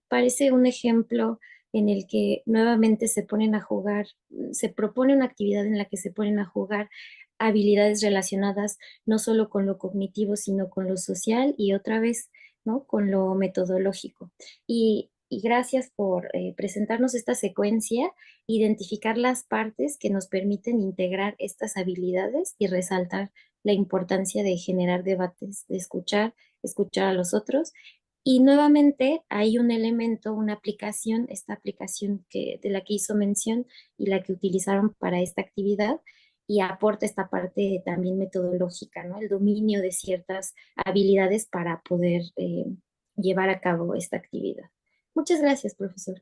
Parece un ejemplo en el que nuevamente se ponen a jugar, se propone una actividad en la que se ponen a jugar habilidades relacionadas no solo con lo cognitivo, sino con lo social y otra vez, ¿no?, con lo metodológico. Y gracias por presentarnos esta secuencia, identificar las partes que nos permiten integrar estas habilidades y resaltar la importancia de generar debates, de escuchar a los otros. Y nuevamente hay un elemento, una aplicación, esta aplicación de la que hizo mención y la que utilizaron para esta actividad, y aporta esta parte también metodológica, ¿no? El dominio de ciertas habilidades para poder llevar a cabo esta actividad. Muchas gracias, profesor.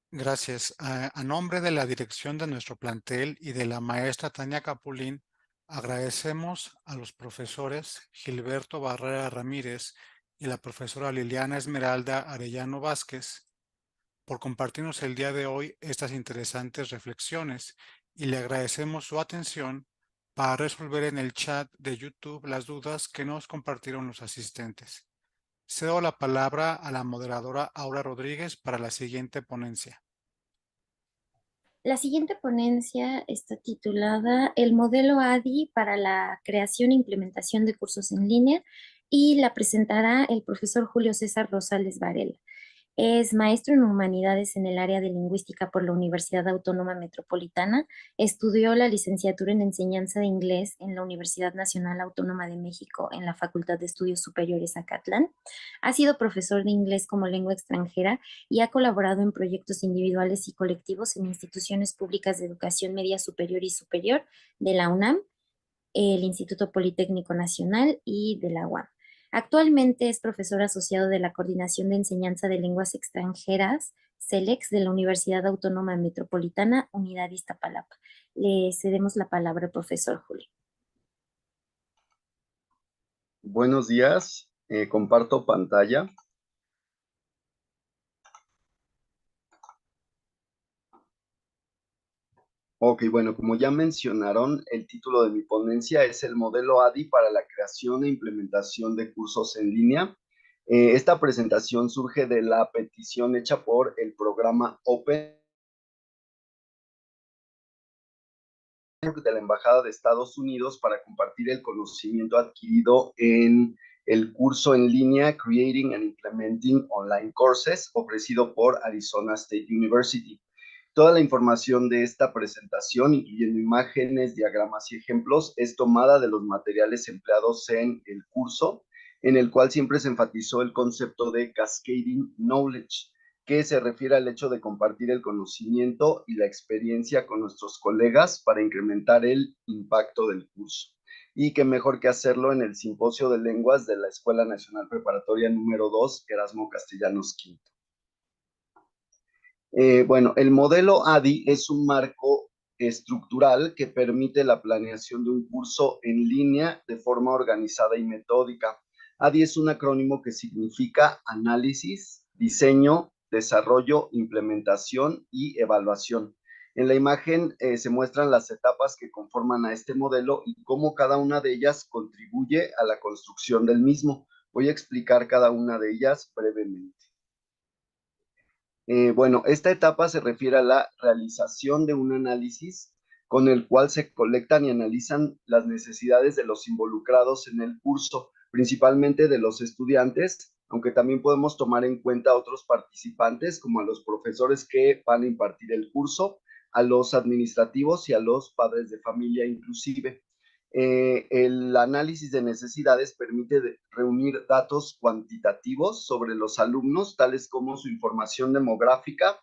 Gracias. A nombre de la dirección de nuestro plantel y de la maestra Tania Capulín, agradecemos a los profesores Gilberto Barrera Ramírez y la profesora Liliana Esmeralda Arellano Vázquez por compartirnos el día de hoy estas interesantes reflexiones, y le agradecemos su atención para resolver en el chat de YouTube las dudas que nos compartieron los asistentes. Cedo la palabra a la moderadora Aura Rodríguez para la siguiente ponencia. La siguiente ponencia está titulada El modelo ADI para la creación e implementación de cursos en línea, y la presentará el profesor Julio César Rosales Varela. Es maestro en humanidades en el área de lingüística por la Universidad Autónoma Metropolitana. Estudió la licenciatura en enseñanza de inglés en la Universidad Nacional Autónoma de México en la Facultad de Estudios Superiores Acatlán. Ha sido profesor de inglés como lengua extranjera y ha colaborado en proyectos individuales y colectivos en instituciones públicas de educación media superior y superior de la UNAM, el Instituto Politécnico Nacional y de la UAM. Actualmente es profesor asociado de la Coordinación de Enseñanza de Lenguas Extranjeras, CELEX, de la Universidad Autónoma Metropolitana, Unidad Iztapalapa. Le cedemos la palabra al profesor Julio. Buenos días, comparto pantalla. Ok, bueno, como ya mencionaron, el título de mi ponencia es el modelo ADI para la creación e implementación de cursos en línea. Esta presentación surge de la petición hecha por el programa Open de la Embajada de Estados Unidos para compartir el conocimiento adquirido en el curso en línea Creating and Implementing Online Courses, ofrecido por Arizona State University. Toda la información de esta presentación, incluyendo imágenes, diagramas y ejemplos, es tomada de los materiales empleados en el curso, en el cual siempre se enfatizó el concepto de Cascading Knowledge, que se refiere al hecho de compartir el conocimiento y la experiencia con nuestros colegas para incrementar el impacto del curso. Y qué mejor que hacerlo en el Simposio de Lenguas de la Escuela Nacional Preparatoria número 2, Erasmo Castellanos V. Bueno, el modelo ADI es un marco estructural que permite la planeación de un curso en línea de forma organizada y metódica. ADI es un acrónimo que significa análisis, diseño, desarrollo, implementación y evaluación. En la imagen se muestran las etapas que conforman a este modelo y cómo cada una de ellas contribuye a la construcción del mismo. Voy a explicar cada una de ellas brevemente. Bueno, esta etapa se refiere a la realización de un análisis con el cual se colectan y analizan las necesidades de los involucrados en el curso. principalmente de los estudiantes, aunque también podemos tomar en cuenta a otros participantes, como a los profesores que van a impartir el curso, a los administrativos y a los padres de familia inclusive. El análisis de necesidades permite reunir datos cuantitativos sobre los alumnos, tales como su información demográfica,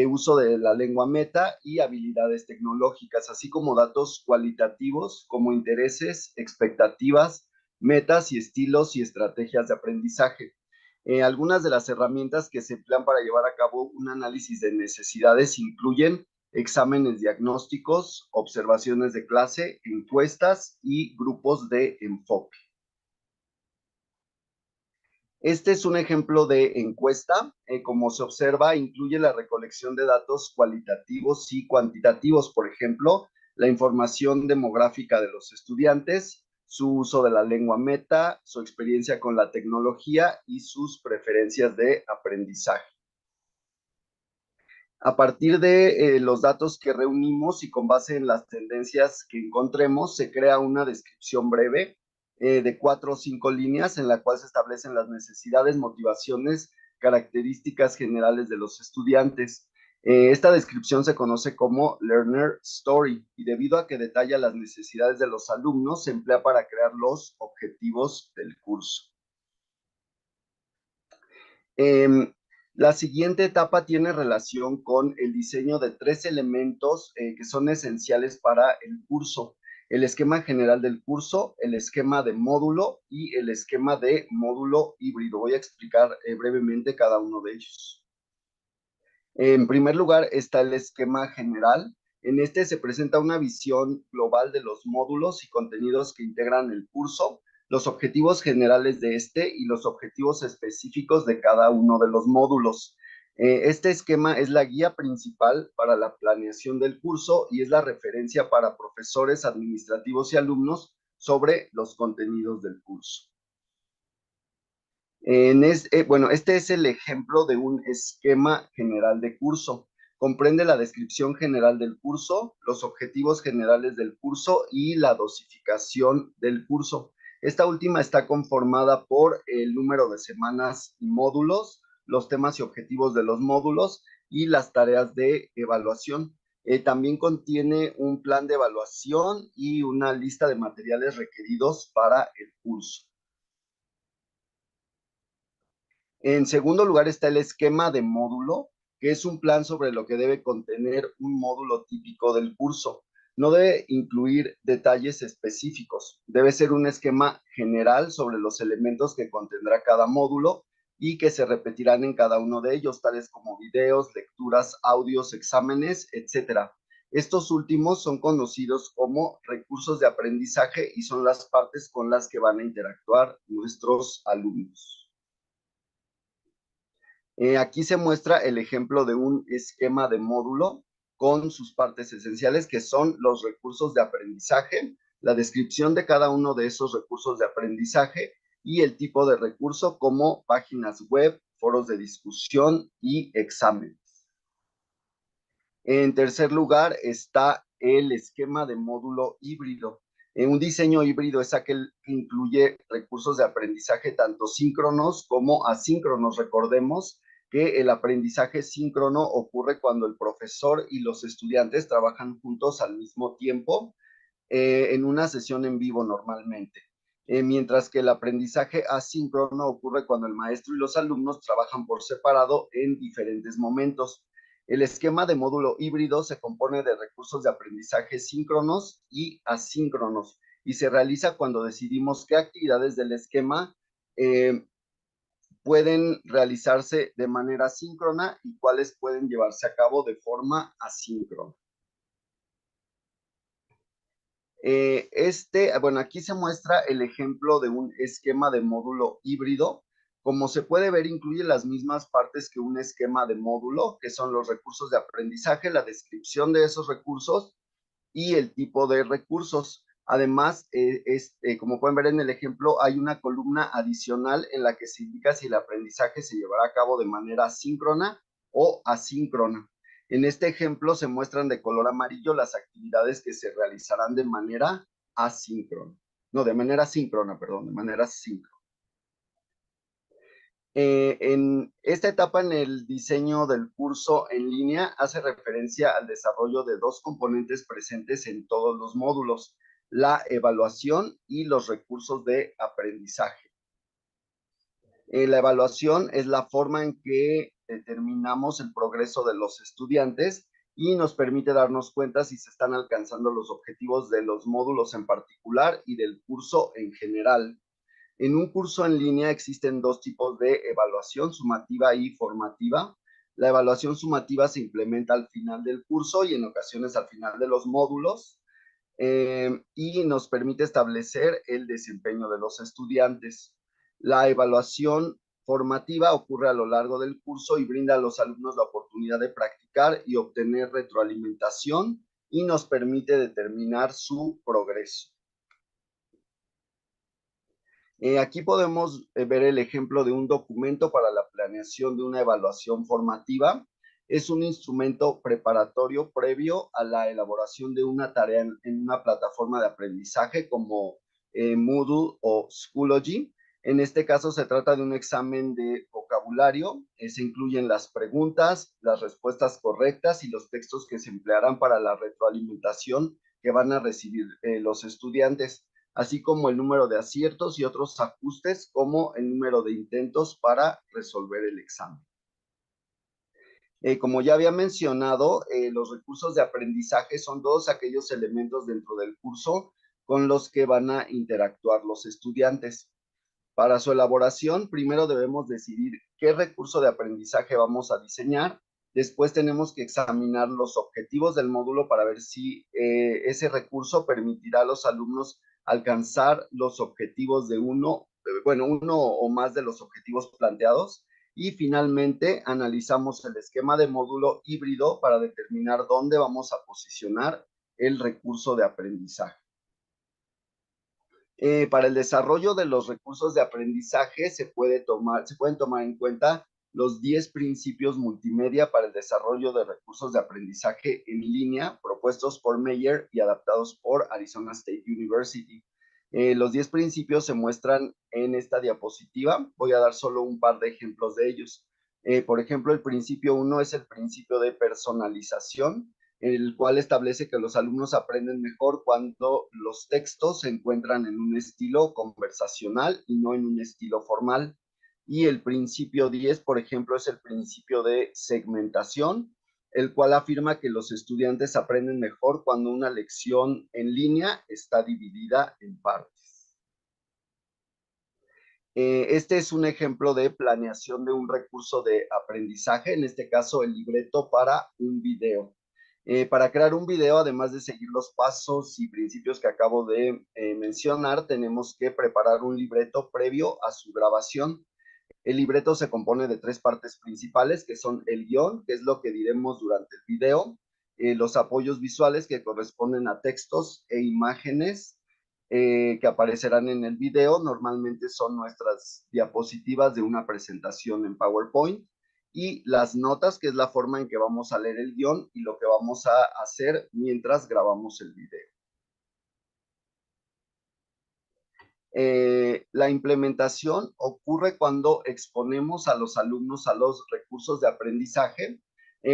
uso de la lengua meta y habilidades tecnológicas, así como datos cualitativos como intereses, expectativas, metas y estilos y estrategias de aprendizaje. Algunas de las herramientas que se emplean para llevar a cabo un análisis de necesidades incluyen exámenes diagnósticos, observaciones de clase, encuestas y grupos de enfoque. Este es un ejemplo de encuesta. Como se observa, incluye la recolección de datos cualitativos y cuantitativos, por ejemplo, la información demográfica de los estudiantes, su uso de la lengua meta, su experiencia con la tecnología y sus preferencias de aprendizaje. A partir de los datos que reunimos y con base en las tendencias que encontremos, se crea una descripción breve de 4 o 5 líneas en la cual se establecen las necesidades, motivaciones, características generales de los estudiantes. Esta descripción se conoce como Learner Story y debido a que detalla las necesidades de los alumnos, se emplea para crear los objetivos del curso. La siguiente etapa tiene relación con el diseño de 3 elementos que son esenciales para el curso: el esquema general del curso, el esquema de módulo y el esquema de módulo híbrido. Voy a explicar brevemente cada uno de ellos. En primer lugar está el esquema general. En este se presenta una visión global de los módulos y contenidos que integran el curso, los objetivos generales de este y los objetivos específicos de cada uno de los módulos. Este esquema es la guía principal para la planeación del curso y es la referencia para profesores, administrativos y alumnos sobre los contenidos del curso. Bueno, este es el ejemplo de un esquema general de curso. Comprende la descripción general del curso, los objetivos generales del curso y la dosificación del curso. Esta última está conformada por el número de semanas y módulos, los temas y objetivos de los módulos y las tareas de evaluación. También contiene un plan de evaluación y una lista de materiales requeridos para el curso. En segundo lugar está el esquema de módulo, que es un plan sobre lo que debe contener un módulo típico del curso. No debe incluir detalles específicos. Debe ser un esquema general sobre los elementos que contendrá cada módulo y que se repetirán en cada uno de ellos, tales como videos, lecturas, audios, exámenes, etc. Estos últimos son conocidos como recursos de aprendizaje y son las partes con las que van a interactuar nuestros alumnos. Aquí se muestra el ejemplo de un esquema de módulo con sus partes esenciales, que son los recursos de aprendizaje, la descripción de cada uno de esos recursos de aprendizaje y el tipo de recurso como páginas web, foros de discusión y exámenes. En tercer lugar está el esquema de módulo híbrido. Un diseño híbrido es aquel que incluye recursos de aprendizaje tanto síncronos como asíncronos. Recordemos que el aprendizaje síncrono ocurre cuando el profesor y los estudiantes trabajan juntos al mismo tiempo en una sesión en vivo normalmente. Mientras que el aprendizaje asíncrono ocurre cuando el maestro y los alumnos trabajan por separado en diferentes momentos. El esquema de módulo híbrido se compone de recursos de aprendizaje síncronos y asíncronos y se realiza cuando decidimos qué actividades del esquema pueden realizarse de manera síncrona y cuáles pueden llevarse a cabo de forma asíncrona. Bueno, aquí se muestra el ejemplo de un esquema de módulo híbrido. Como se puede ver, incluye las mismas partes que un esquema de módulo, que son los recursos de aprendizaje, la descripción de esos recursos y el tipo de recursos. Además, como pueden ver en el ejemplo, hay una columna adicional en la que se indica si el aprendizaje se llevará a cabo de manera síncrona o asíncrona. En este ejemplo se muestran de color amarillo las actividades que se realizarán de manera asíncrona. de manera síncrona, perdón, de manera síncrona. En esta etapa en el diseño del curso en línea hace referencia al desarrollo de dos componentes presentes en todos los módulos, la evaluación y los recursos de aprendizaje. La evaluación es la forma en que determinamos el progreso de los estudiantes y nos permite darnos cuenta si se están alcanzando los objetivos de los módulos en particular y del curso en general. En un curso en línea existen dos tipos de evaluación, sumativa y formativa. La evaluación sumativa se implementa al final del curso y en ocasiones al final de los módulos y nos permite establecer el desempeño de los estudiantes. La evaluación formativa ocurre a lo largo del curso y brinda a los alumnos la oportunidad de practicar y obtener retroalimentación y nos permite determinar su progreso. Aquí podemos ver el ejemplo de un documento para la planeación de una evaluación formativa. Es un instrumento preparatorio previo a la elaboración de una tarea en una plataforma de aprendizaje como Moodle o Schoology. En este caso se trata de un examen de vocabulario. Se incluyen las preguntas, las respuestas correctas y los textos que se emplearán para la retroalimentación que van a recibir los estudiantes, así como el número de aciertos y otros ajustes como el número de intentos para resolver el examen. Como ya había mencionado, los recursos de aprendizaje son todos aquellos elementos dentro del curso con los que van a interactuar los estudiantes. Para su elaboración, primero debemos decidir qué recurso de aprendizaje vamos a diseñar. Después tenemos que examinar los objetivos del módulo para ver si ese recurso permitirá a los alumnos alcanzar los objetivos de uno o más de los objetivos planteados. Y finalmente analizamos el esquema de módulo híbrido para determinar dónde vamos a posicionar el recurso de aprendizaje. Para el desarrollo de los recursos de aprendizaje se pueden tomar en cuenta los 10 principios multimedia para el desarrollo de recursos de aprendizaje en línea propuestos por Meyer y adaptados por Arizona State University. Los 10 principios se muestran en esta diapositiva. Voy a dar solo un par de ejemplos de ellos. Por ejemplo, el principio 1 es el principio de personalización, el cual establece que los alumnos aprenden mejor cuando los textos se encuentran en un estilo conversacional y no en un estilo formal. Y el principio 10, por ejemplo, es el principio de segmentación, el cual afirma que los estudiantes aprenden mejor cuando una lección en línea está dividida en partes. Este es un ejemplo de planeación de un recurso de aprendizaje, en este caso el libreto para un video. Para crear un video, además de seguir los pasos y principios que acabo de mencionar, tenemos que preparar un libreto previo a su grabación. El libreto se compone de 3 partes principales, que son el guión, que es lo que diremos durante el video, los apoyos visuales que corresponden a textos e imágenes que aparecerán en el video. Normalmente son nuestras diapositivas de una presentación en PowerPoint, y las notas, que es la forma en que vamos a leer el guión y lo que vamos a hacer mientras grabamos el video. La implementación ocurre cuando exponemos a los alumnos a los recursos de aprendizaje.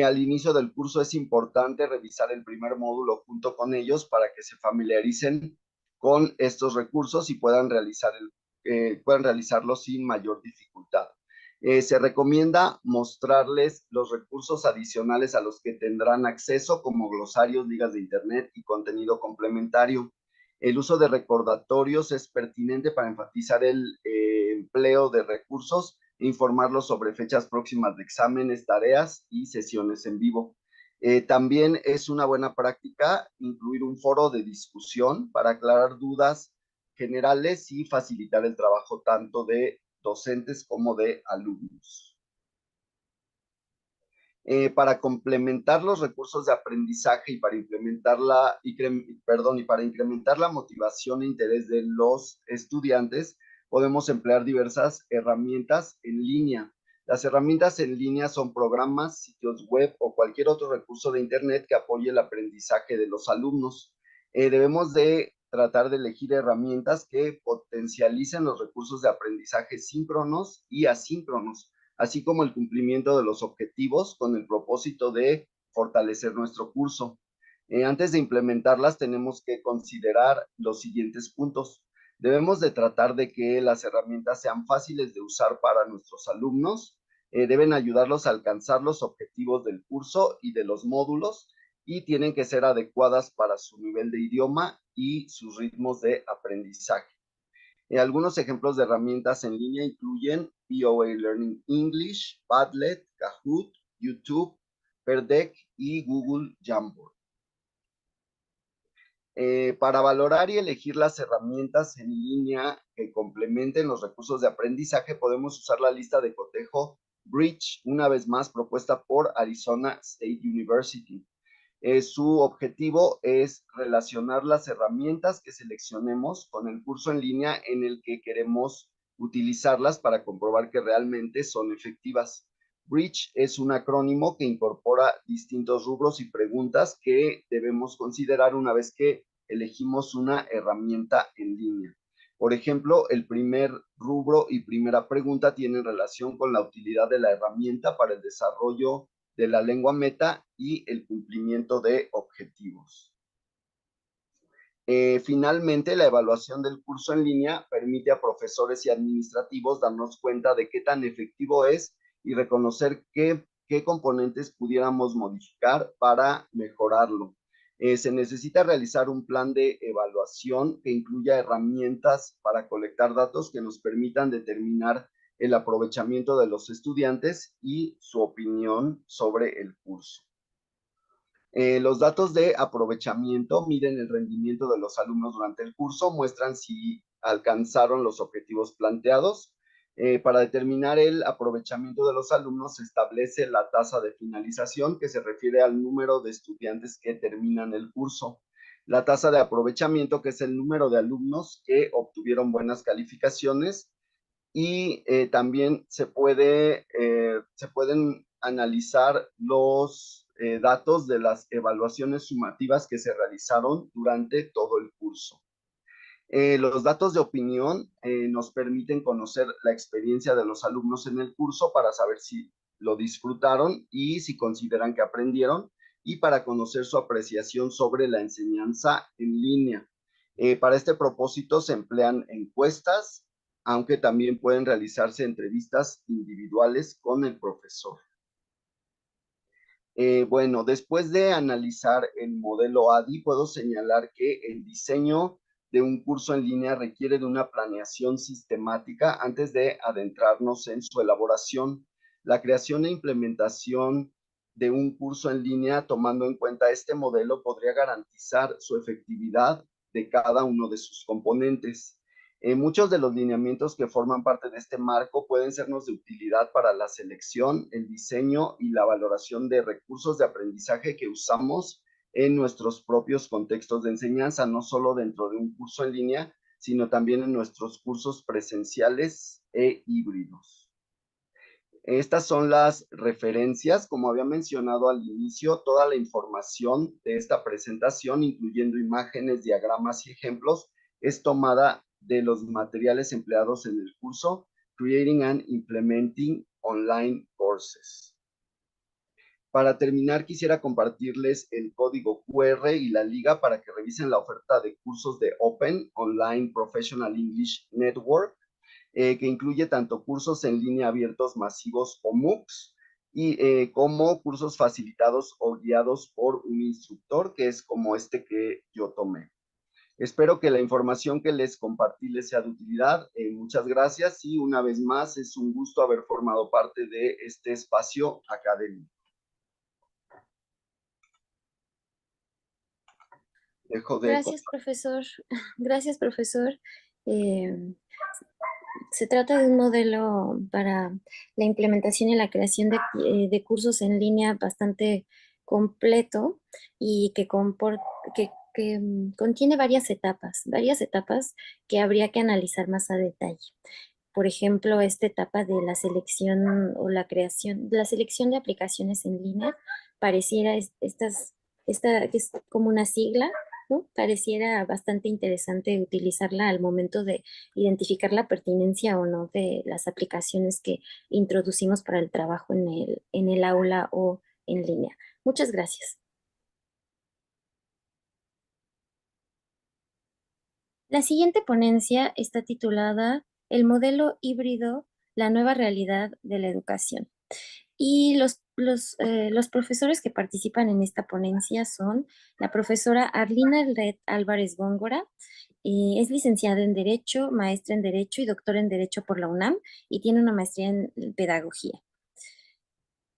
Al inicio del curso es importante revisar el primer módulo junto con ellos para que se familiaricen con estos recursos y puedan realizarlo sin mayor dificultad. Se recomienda mostrarles los recursos adicionales a los que tendrán acceso, como glosarios, ligas de internet y contenido complementario. El uso de recordatorios es pertinente para enfatizar el empleo de recursos e informarlos sobre fechas próximas de exámenes, tareas y sesiones en vivo. También es una buena práctica incluir un foro de discusión para aclarar dudas generales y facilitar el trabajo tanto de docentes como de alumnos. Para complementar los recursos de aprendizaje y para incrementar la motivación e interés de los estudiantes, podemos emplear diversas herramientas en línea. Las herramientas en línea son programas, sitios web o cualquier otro recurso de internet que apoye el aprendizaje de los alumnos. Debemos de tratar de elegir herramientas que potencialicen los recursos de aprendizaje síncronos y asíncronos, así como el cumplimiento de los objetivos con el propósito de fortalecer nuestro curso. Antes de implementarlas, tenemos que considerar los siguientes puntos. Debemos de tratar de que las herramientas sean fáciles de usar para nuestros alumnos, deben ayudarlos a alcanzar los objetivos del curso y de los módulos, y tienen que ser adecuadas para su nivel de idioma y sus ritmos de aprendizaje. Algunos ejemplos de herramientas en línea incluyen VOA Learning English, Padlet, Kahoot, YouTube, Pear Deck y Google Jamboard. Para valorar y elegir las herramientas en línea que complementen los recursos de aprendizaje, podemos usar la lista de cotejo Bridge, una vez más propuesta por Arizona State University. Su objetivo es relacionar las herramientas que seleccionemos con el curso en línea en el que queremos utilizarlas para comprobar que realmente son efectivas. Bridge es un acrónimo que incorpora distintos rubros y preguntas que debemos considerar una vez que elegimos una herramienta en línea. Por ejemplo, el primer rubro y primera pregunta tienen relación con la utilidad de la herramienta para el desarrollo de la lengua meta y el cumplimiento de objetivos. Finalmente, la evaluación del curso en línea permite a profesores y administrativos darnos cuenta de qué tan efectivo es y reconocer qué componentes pudiéramos modificar para mejorarlo. Se necesita realizar un plan de evaluación que incluya herramientas para colectar datos que nos permitan determinar el aprovechamiento de los estudiantes y su opinión sobre el curso. Los datos de aprovechamiento miden el rendimiento de los alumnos durante el curso, muestran si alcanzaron los objetivos planteados. Para determinar el aprovechamiento de los alumnos se establece la tasa de finalización, que se refiere al número de estudiantes que terminan el curso. La tasa de aprovechamiento, que es el número de alumnos que obtuvieron buenas calificaciones, y también se pueden analizar los datos de las evaluaciones sumativas que se realizaron durante todo el curso. Los datos de opinión nos permiten conocer la experiencia de los alumnos en el curso para saber si lo disfrutaron y si consideran que aprendieron, y para conocer su apreciación sobre la enseñanza en línea. Para este propósito se emplean encuestas, aunque también pueden realizarse entrevistas individuales con el profesor. Bueno, después de analizar el modelo ADI, puedo señalar que el diseño de un curso en línea requiere de una planeación sistemática antes de adentrarnos en su elaboración. La creación e implementación de un curso en línea, tomando en cuenta este modelo, podría garantizar su efectividad de cada uno de sus componentes. Muchos de los lineamientos que forman parte de este marco pueden sernos de utilidad para la selección, el diseño y la valoración de recursos de aprendizaje que usamos en nuestros propios contextos de enseñanza, no solo dentro de un curso en línea, sino también en nuestros cursos presenciales e híbridos. Estas son las referencias. Como había mencionado al inicio, toda la información de esta presentación, incluyendo imágenes, diagramas y ejemplos, es tomada de los materiales empleados en el curso Creating and Implementing Online Courses. Para terminar, quisiera compartirles el código QR y la liga para que revisen la oferta de cursos de Open Online Professional English Network, que incluye tanto cursos en línea abiertos masivos o MOOCs, y como cursos facilitados o guiados por un instructor, que es como este que yo tomé. Espero que la información que les compartí les sea de utilidad. Muchas gracias, y una vez más es un gusto haber formado parte de este espacio académico. Gracias, profesor. Gracias, profesor. Se trata de un modelo para la implementación y la creación de cursos en línea bastante completo y que contiene varias etapas que habría que analizar más a detalle. Por ejemplo, esta etapa de la selección o la selección de aplicaciones en línea, pareciera esta que es como una sigla, trabajo, pareciera bastante interesante utilizarla al momento de identificar la pertinencia o no de las aplicaciones que introducimos para el trabajo en el aula o en línea. Muchas gracias. La siguiente ponencia está titulada El modelo híbrido, la nueva realidad de la educación. Y los profesores que participan en esta ponencia son la profesora Arlina Red Álvarez Góngora, es licenciada en Derecho, maestra en Derecho y doctora en Derecho por la UNAM y tiene una maestría en Pedagogía.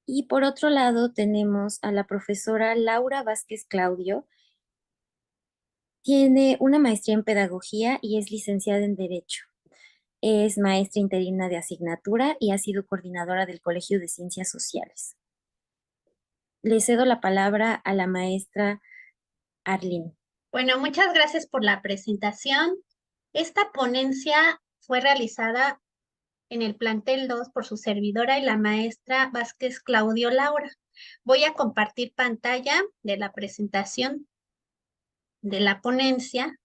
Y por otro lado tenemos a la profesora Laura Vázquez Claudio. Tiene una maestría en Pedagogía y es licenciada en Derecho. Es maestra interina de asignatura y ha sido coordinadora del Colegio de Ciencias Sociales. Le cedo la palabra a la maestra Arlene. Bueno, muchas gracias por la presentación. Esta ponencia fue realizada en el plantel 2 por su servidora y la maestra Vázquez Claudio Laura. Voy a compartir pantalla de la presentación de la ponencia.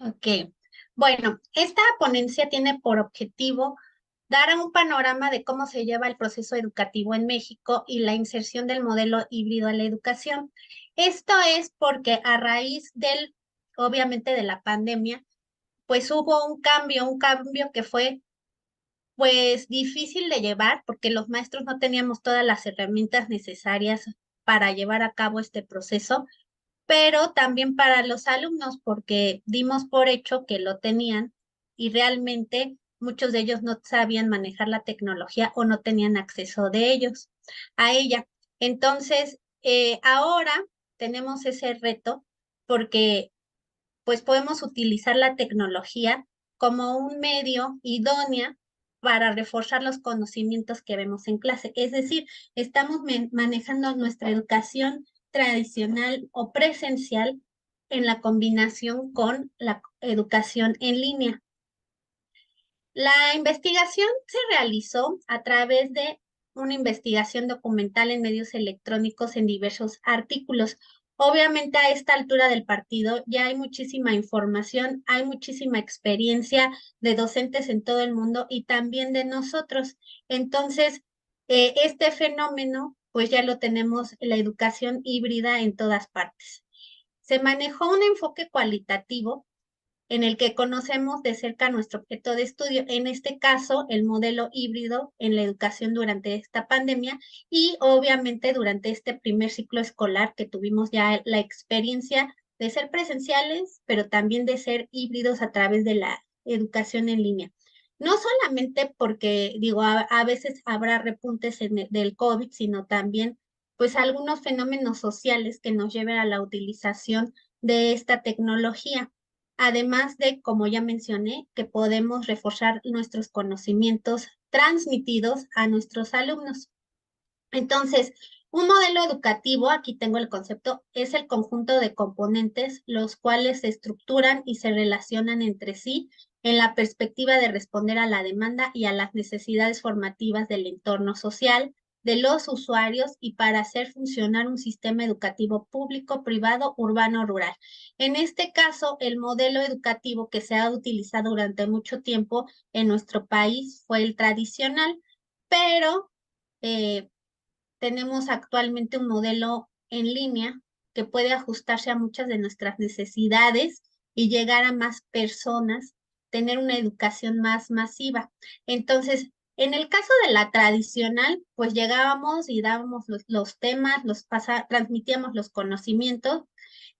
Ok, bueno, esta ponencia tiene por objetivo dar un panorama de cómo se lleva el proceso educativo en México y la inserción del modelo híbrido a la educación. Esto es porque a raíz obviamente, de la pandemia, pues hubo un cambio que fue pues difícil de llevar porque los maestros no teníamos todas las herramientas necesarias para llevar a cabo este proceso, pero también para los alumnos porque dimos por hecho que lo tenían y realmente muchos de ellos no sabían manejar la tecnología o no tenían acceso de ellos a ella. Entonces, ahora tenemos ese reto porque pues podemos utilizar la tecnología como un medio idóneo para reforzar los conocimientos que vemos en clase. Es decir, estamos manejando nuestra educación tradicional o presencial en la combinación con la educación en línea. La investigación se realizó a través de una investigación documental en medios electrónicos en diversos artículos. Obviamente a esta altura del partido ya hay muchísima información, hay muchísima experiencia de docentes en todo el mundo y también de nosotros. Entonces, este fenómeno pues ya lo tenemos en la educación híbrida en todas partes. Se manejó un enfoque cualitativo en el que conocemos de cerca nuestro objeto de estudio, en este caso el modelo híbrido en la educación durante esta pandemia y obviamente durante este primer ciclo escolar que tuvimos ya la experiencia de ser presenciales, pero también de ser híbridos a través de la educación en línea. No solamente porque, digo, a veces habrá repuntes del COVID, sino también pues algunos fenómenos sociales que nos lleven a la utilización de esta tecnología. Además de, como ya mencioné, que podemos reforzar nuestros conocimientos transmitidos a nuestros alumnos. Entonces, un modelo educativo, aquí tengo el concepto, es el conjunto de componentes los cuales se estructuran y se relacionan entre sí en la perspectiva de responder a la demanda y a las necesidades formativas del entorno social, de los usuarios y para hacer funcionar un sistema educativo público, privado, urbano, rural. En este caso, el modelo educativo que se ha utilizado durante mucho tiempo en nuestro país fue el tradicional, pero tenemos actualmente un modelo en línea que puede ajustarse a muchas de nuestras necesidades y llegar a más personas, tener una educación más masiva. Entonces, en el caso de la tradicional, pues llegábamos y dábamos los temas, transmitíamos los conocimientos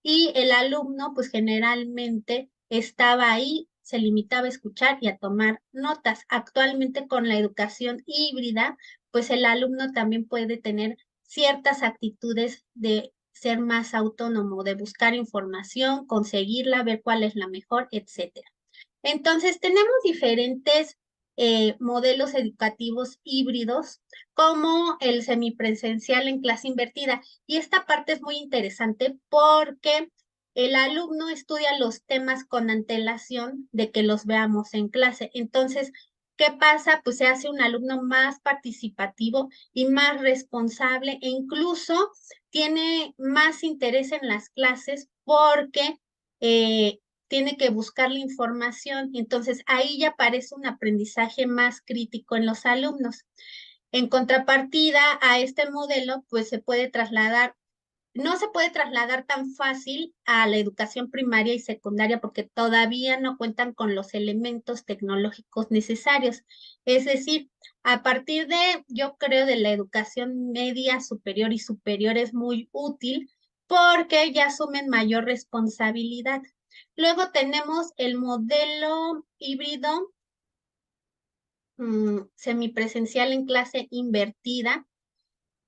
y el alumno, pues generalmente estaba ahí, se limitaba a escuchar y a tomar notas. Actualmente con la educación híbrida, pues el alumno también puede tener ciertas actitudes de ser más autónomo, de buscar información, conseguirla, ver cuál es la mejor, etcétera. Entonces, tenemos diferentes modelos educativos híbridos, como el semipresencial en clase invertida. Y esta parte es muy interesante porque el alumno estudia los temas con antelación de que los veamos en clase. Entonces, ¿qué pasa? Pues se hace un alumno más participativo y más responsable e incluso tiene más interés en las clases porque tiene que buscar la información. Entonces, ahí ya aparece un aprendizaje más crítico en los alumnos. En contrapartida a este modelo, pues se puede trasladar, no se puede trasladar tan fácil a la educación primaria y secundaria porque todavía no cuentan con los elementos tecnológicos necesarios. Es decir, a partir de, yo creo, de la educación media, superior y superior es muy útil porque ya asumen mayor responsabilidad. Luego tenemos el modelo híbrido semipresencial en clase invertida,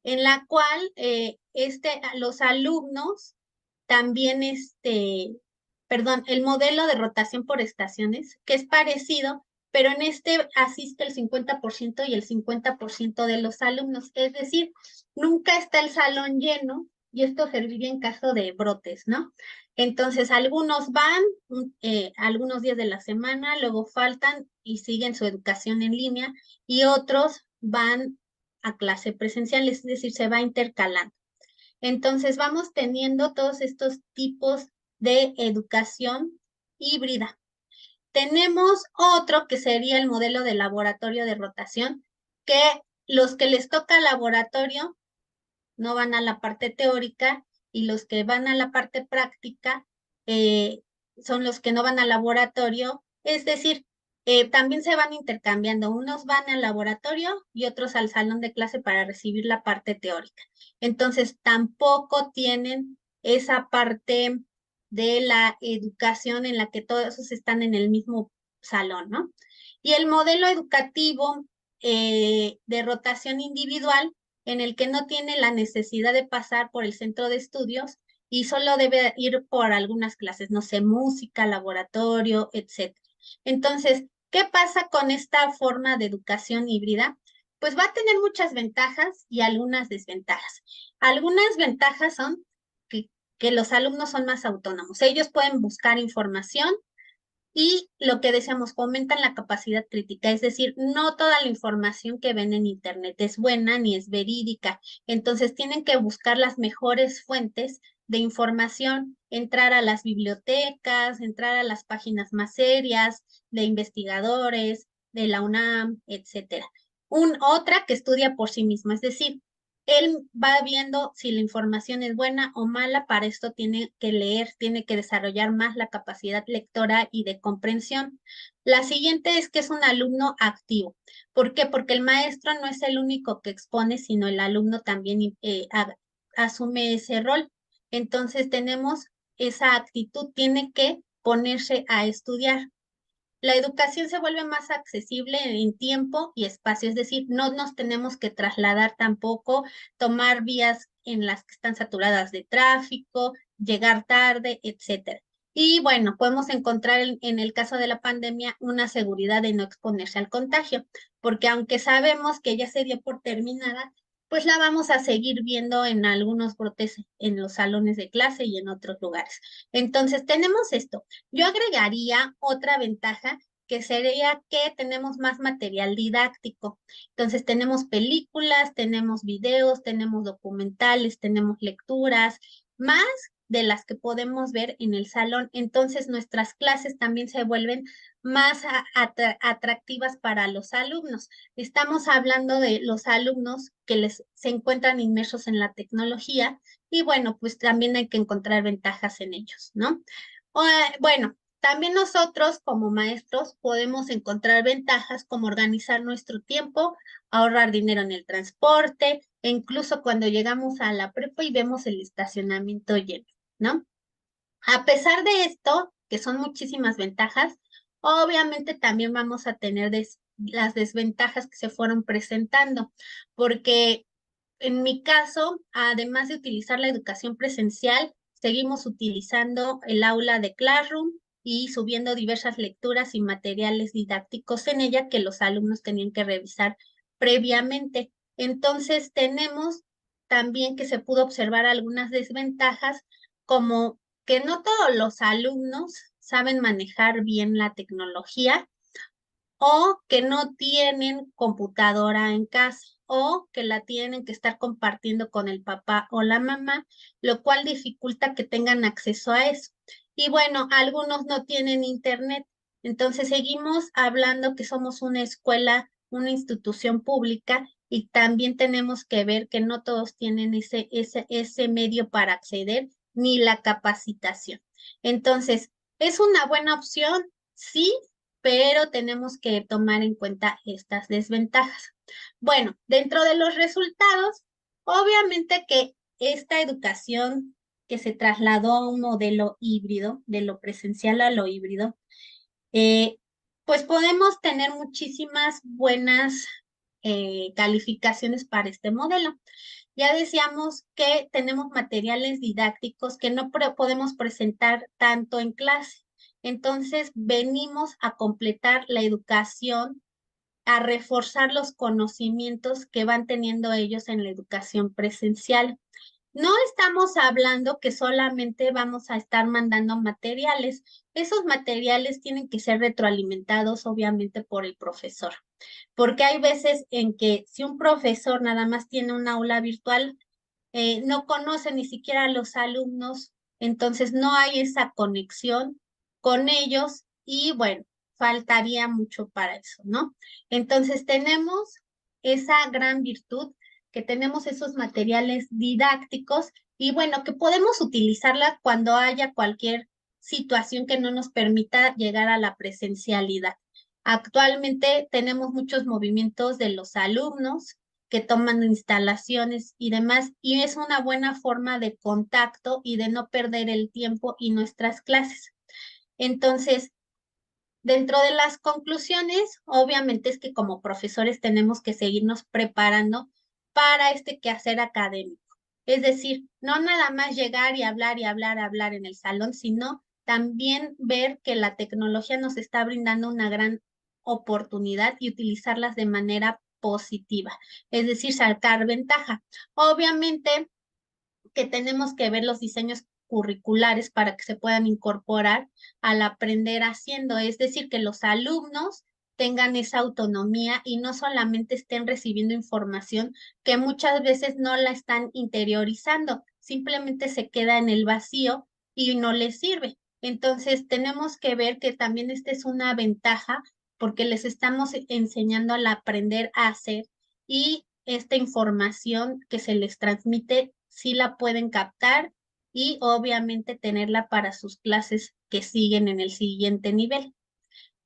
en la cual los alumnos también, el modelo de rotación por estaciones, que es parecido, pero en este asiste el 50% y el 50% de los alumnos, es decir, nunca está el salón lleno, y esto serviría en caso de brotes, ¿no? Entonces, algunos van algunos días de la semana, luego faltan y siguen su educación en línea, y otros van a clase presencial, es decir, se va intercalando. Entonces vamos teniendo todos estos tipos de educación híbrida. Tenemos otro que sería el modelo de laboratorio de rotación, que los que les toca laboratorio no van a la parte teórica y los que van a la parte práctica son los que no van al laboratorio, es decir, también se van intercambiando, unos van al laboratorio y otros al salón de clase para recibir la parte teórica. Entonces, tampoco tienen esa parte de la educación en la que todos están en el mismo salón, ¿no? Y el modelo educativo de rotación individual, en el que no tiene la necesidad de pasar por el centro de estudios y solo debe ir por algunas clases, no sé, música, laboratorio, etc. Entonces, ¿qué pasa con esta forma de educación híbrida? Pues va a tener muchas ventajas y algunas desventajas. Algunas ventajas son que los alumnos son más autónomos. Ellos pueden buscar información y lo que decíamos, fomentan la capacidad crítica, es decir, no toda la información que ven en Internet es buena ni es verídica. Entonces tienen que buscar las mejores fuentes de información, entrar a las bibliotecas, entrar a las páginas más serias de investigadores, de la UNAM, etcétera. Otra que estudia por sí misma, es decir, él va viendo si la información es buena o mala, para esto tiene que leer, tiene que desarrollar más la capacidad lectora y de comprensión. La siguiente es que es un alumno activo. ¿Por qué? Porque el maestro no es el único que expone, sino el alumno también asume ese rol. Entonces tenemos esa actitud, tiene que ponerse a estudiar. La educación se vuelve más accesible en tiempo y espacio, es decir, no nos tenemos que trasladar tampoco, tomar vías en las que están saturadas de tráfico, llegar tarde, etcétera. Y bueno, podemos encontrar en el caso de la pandemia una seguridad de no exponerse al contagio, porque aunque sabemos que ya se dio por terminada, pues la vamos a seguir viendo en algunos brotes en los salones de clase y en otros lugares. Entonces, tenemos esto. Yo agregaría otra ventaja que sería que tenemos más material didáctico. Entonces tenemos películas, tenemos videos, tenemos documentales, tenemos lecturas, más de las que podemos ver en el salón. Entonces nuestras clases también se vuelven más atractivas para los alumnos. Estamos hablando de los alumnos que se encuentran inmersos en la tecnología y bueno, pues también hay que encontrar ventajas en ellos, ¿no? Bueno, también nosotros como maestros podemos encontrar ventajas como organizar nuestro tiempo, ahorrar dinero en el transporte, e incluso cuando llegamos a la prepa y vemos el estacionamiento lleno, ¿no? A pesar de esto, que son muchísimas ventajas, obviamente también vamos a tener las desventajas que se fueron presentando, porque en mi caso, además de utilizar la educación presencial, seguimos utilizando el aula de Classroom y subiendo diversas lecturas y materiales didácticos en ella que los alumnos tenían que revisar previamente. Entonces, tenemos también que se pudo observar algunas desventajas, como que no todos los alumnos saben manejar bien la tecnología o que no tienen computadora en casa o que la tienen que estar compartiendo con el papá o la mamá, lo cual dificulta que tengan acceso a eso. Y bueno, algunos no tienen internet. Entonces seguimos hablando que somos una escuela, una institución pública y también tenemos que ver que no todos tienen ese medio para acceder ni la capacitación. Entonces, ¿es una buena opción? Sí, pero tenemos que tomar en cuenta estas desventajas. Bueno, dentro de los resultados, obviamente que esta educación que se trasladó a un modelo híbrido, de lo presencial a lo híbrido, eh, pues podemos tener muchísimas buenas calificaciones para este modelo. Ya decíamos que tenemos materiales didácticos que no podemos presentar tanto en clase. Entonces, venimos a completar la educación, a reforzar los conocimientos que van teniendo ellos en la educación presencial. No estamos hablando que solamente vamos a estar mandando materiales. Esos materiales tienen que ser retroalimentados, obviamente, por el profesor, porque hay veces en que si un profesor nada más tiene un aula virtual, no conoce ni siquiera a los alumnos, entonces no hay esa conexión con ellos y bueno, faltaría mucho para eso, ¿no? Entonces tenemos esa gran virtud que tenemos esos materiales didácticos y bueno, que podemos utilizarla cuando haya cualquier situación que no nos permita llegar a la presencialidad. Actualmente tenemos muchos movimientos de los alumnos que toman instalaciones y demás, y es una buena forma de contacto y de no perder el tiempo y nuestras clases. Entonces, dentro de las conclusiones, obviamente es que como profesores tenemos que seguirnos preparando para este quehacer académico. Es decir, no nada más llegar y hablar en el salón, sino también ver que la tecnología nos está brindando una gran oportunidad y utilizarlas de manera positiva, es decir, sacar ventaja. Obviamente que tenemos que ver los diseños curriculares para que se puedan incorporar al aprender haciendo, es decir, que los alumnos tengan esa autonomía y no solamente estén recibiendo información que muchas veces no la están interiorizando, simplemente se queda en el vacío y no les sirve. Entonces, tenemos que ver que también esta es una ventaja porque les estamos enseñando al aprender a hacer y esta información que se les transmite sí la pueden captar y obviamente tenerla para sus clases que siguen en el siguiente nivel.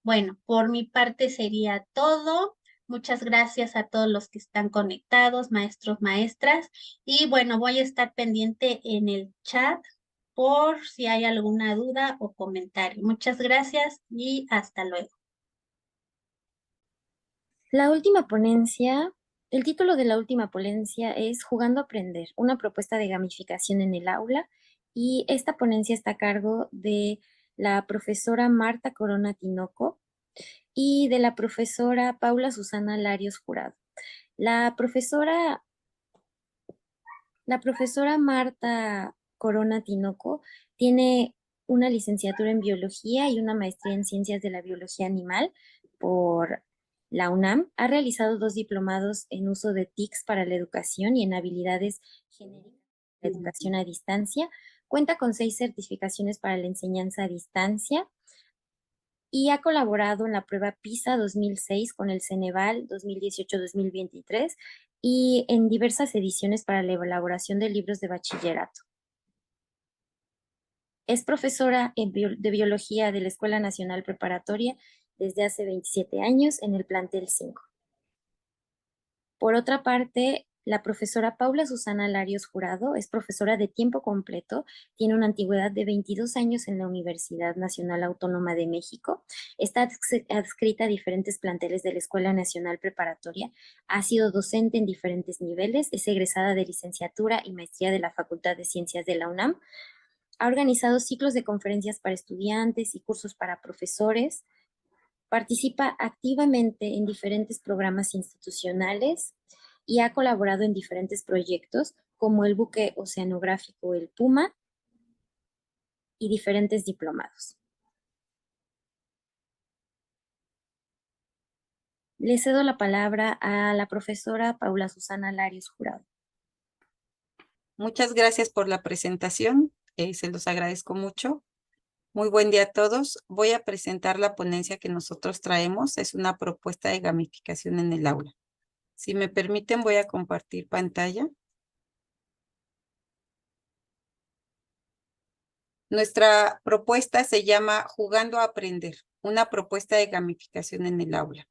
Bueno, por mi parte sería todo. Muchas gracias a todos los que están conectados, maestros, maestras. Y bueno, voy a estar pendiente en el chat por si hay alguna duda o comentario. Muchas gracias y hasta luego. La última ponencia, el título de la última ponencia es Jugando a Aprender, una propuesta de gamificación en el aula, y esta ponencia está a cargo de la profesora Marta Corona Tinoco y de la profesora Paula Susana Larios Jurado. La profesora Marta Corona Tinoco tiene una licenciatura en biología y una maestría en ciencias de la biología animal por la UNAM. Ha realizado 2 diplomados en uso de TICs para la educación y en habilidades genéricas de la educación a distancia. Cuenta con 6 certificaciones para la enseñanza a distancia y ha colaborado en la prueba PISA 2006 con el Ceneval 2018-2023 y en diversas ediciones para la elaboración de libros de bachillerato. Es profesora de biología de la Escuela Nacional Preparatoria desde hace 27 años en el plantel 5. Por otra parte, la profesora Paula Susana Larios Jurado es profesora de tiempo completo, tiene una antigüedad de 22 años en la Universidad Nacional Autónoma de México, está adscrita a diferentes planteles de la Escuela Nacional Preparatoria, ha sido docente en diferentes niveles, es egresada de licenciatura y maestría de la Facultad de Ciencias de la UNAM, ha organizado ciclos de conferencias para estudiantes y cursos para profesores, participa activamente en diferentes programas institucionales y ha colaborado en diferentes proyectos como el buque oceanográfico El Puma y diferentes diplomados. Le cedo la palabra a la profesora Paula Susana Larios Jurado. Muchas gracias por la presentación, se los agradezco mucho. Muy buen día a todos. Voy a presentar la ponencia que nosotros traemos. Es una propuesta de gamificación en el aula. Si me permiten, voy a compartir pantalla. Nuestra propuesta se llama Jugando a Aprender, una propuesta de gamificación en el aula.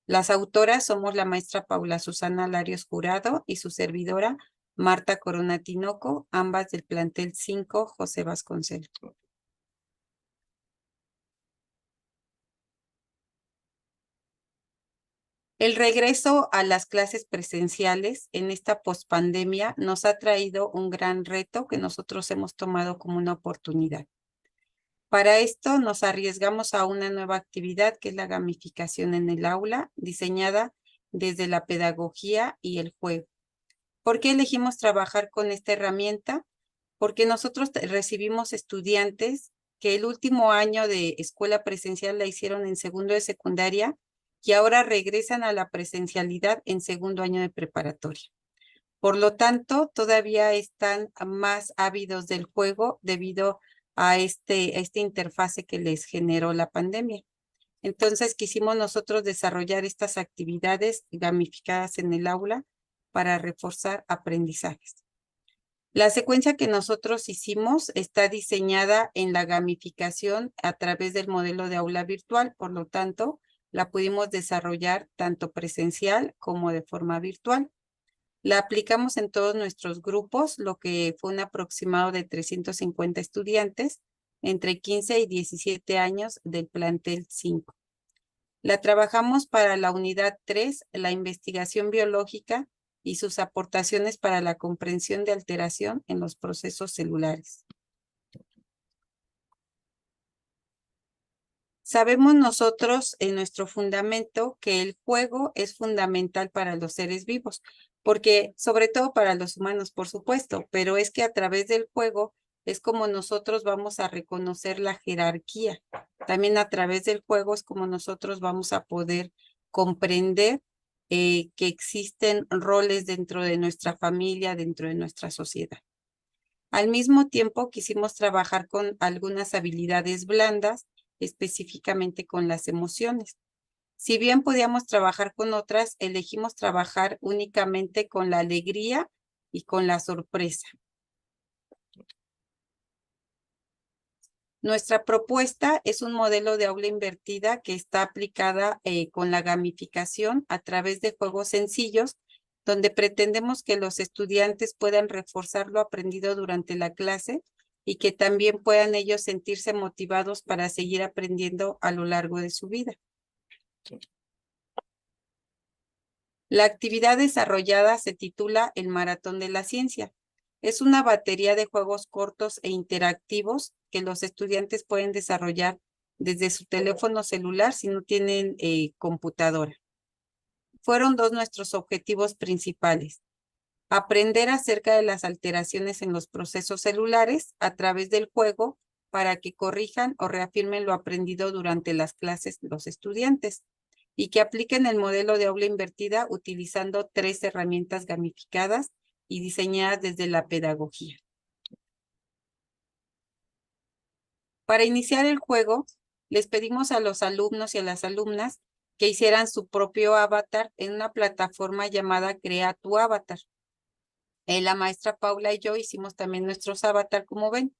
Las autoras somos la maestra Paula Susana Larios Jurado y su servidora Marta Corona Tinoco, ambas del plantel 5 José Vasconcelos. El regreso a las clases presenciales en esta pospandemia nos ha traído un gran reto que nosotros hemos tomado como una oportunidad. Para esto nos arriesgamos a una nueva actividad que es la gamificación en el aula, diseñada desde la pedagogía y el juego. ¿Por qué elegimos trabajar con esta herramienta? Porque nosotros recibimos estudiantes que el último año de escuela presencial la hicieron en segundo de secundaria y ahora regresan a la presencialidad en segundo año de preparatoria. Por lo tanto, todavía están más ávidos del juego debido a esta interfase que les generó la pandemia. Entonces, quisimos nosotros desarrollar estas actividades gamificadas en el aula para reforzar aprendizajes. La secuencia que nosotros hicimos está diseñada en la gamificación a través del modelo de aula virtual, por lo tanto, la pudimos desarrollar tanto presencial como de forma virtual. La aplicamos en todos nuestros grupos, lo que fue un aproximado de 350 estudiantes entre 15 y 17 años del plantel 5. La trabajamos para la unidad 3, la investigación biológica y sus aportaciones para la comprensión de alteración en los procesos celulares. Sabemos nosotros en nuestro fundamento que el juego es fundamental para los seres vivos, porque sobre todo para los humanos, por supuesto, pero es que a través del juego es como nosotros vamos a reconocer la jerarquía. También a través del juego es como nosotros vamos a poder comprender que existen roles dentro de nuestra familia, dentro de nuestra sociedad. Al mismo tiempo quisimos trabajar con algunas habilidades blandas, específicamente con las emociones. Si bien podíamos trabajar con otras, elegimos trabajar únicamente con la alegría y con la sorpresa. Nuestra propuesta es un modelo de aula invertida que está aplicada con la gamificación a través de juegos sencillos, donde pretendemos que los estudiantes puedan reforzar lo aprendido durante la clase y que también puedan ellos sentirse motivados para seguir aprendiendo a lo largo de su vida. La actividad desarrollada se titula El Maratón de la Ciencia. Es una batería de juegos cortos e interactivos que los estudiantes pueden desarrollar desde su teléfono celular si no tienen computadora. Fueron dos nuestros objetivos principales. Aprender acerca de las alteraciones en los procesos celulares a través del juego para que corrijan o reafirmen lo aprendido durante las clases los estudiantes y que apliquen el modelo de aula invertida utilizando 3 herramientas gamificadas y diseñadas desde la pedagogía. Para iniciar el juego, les pedimos a los alumnos y a las alumnas que hicieran su propio avatar en una plataforma llamada Crea tu Avatar. La maestra Paula y yo hicimos también nuestros avatar, como ven.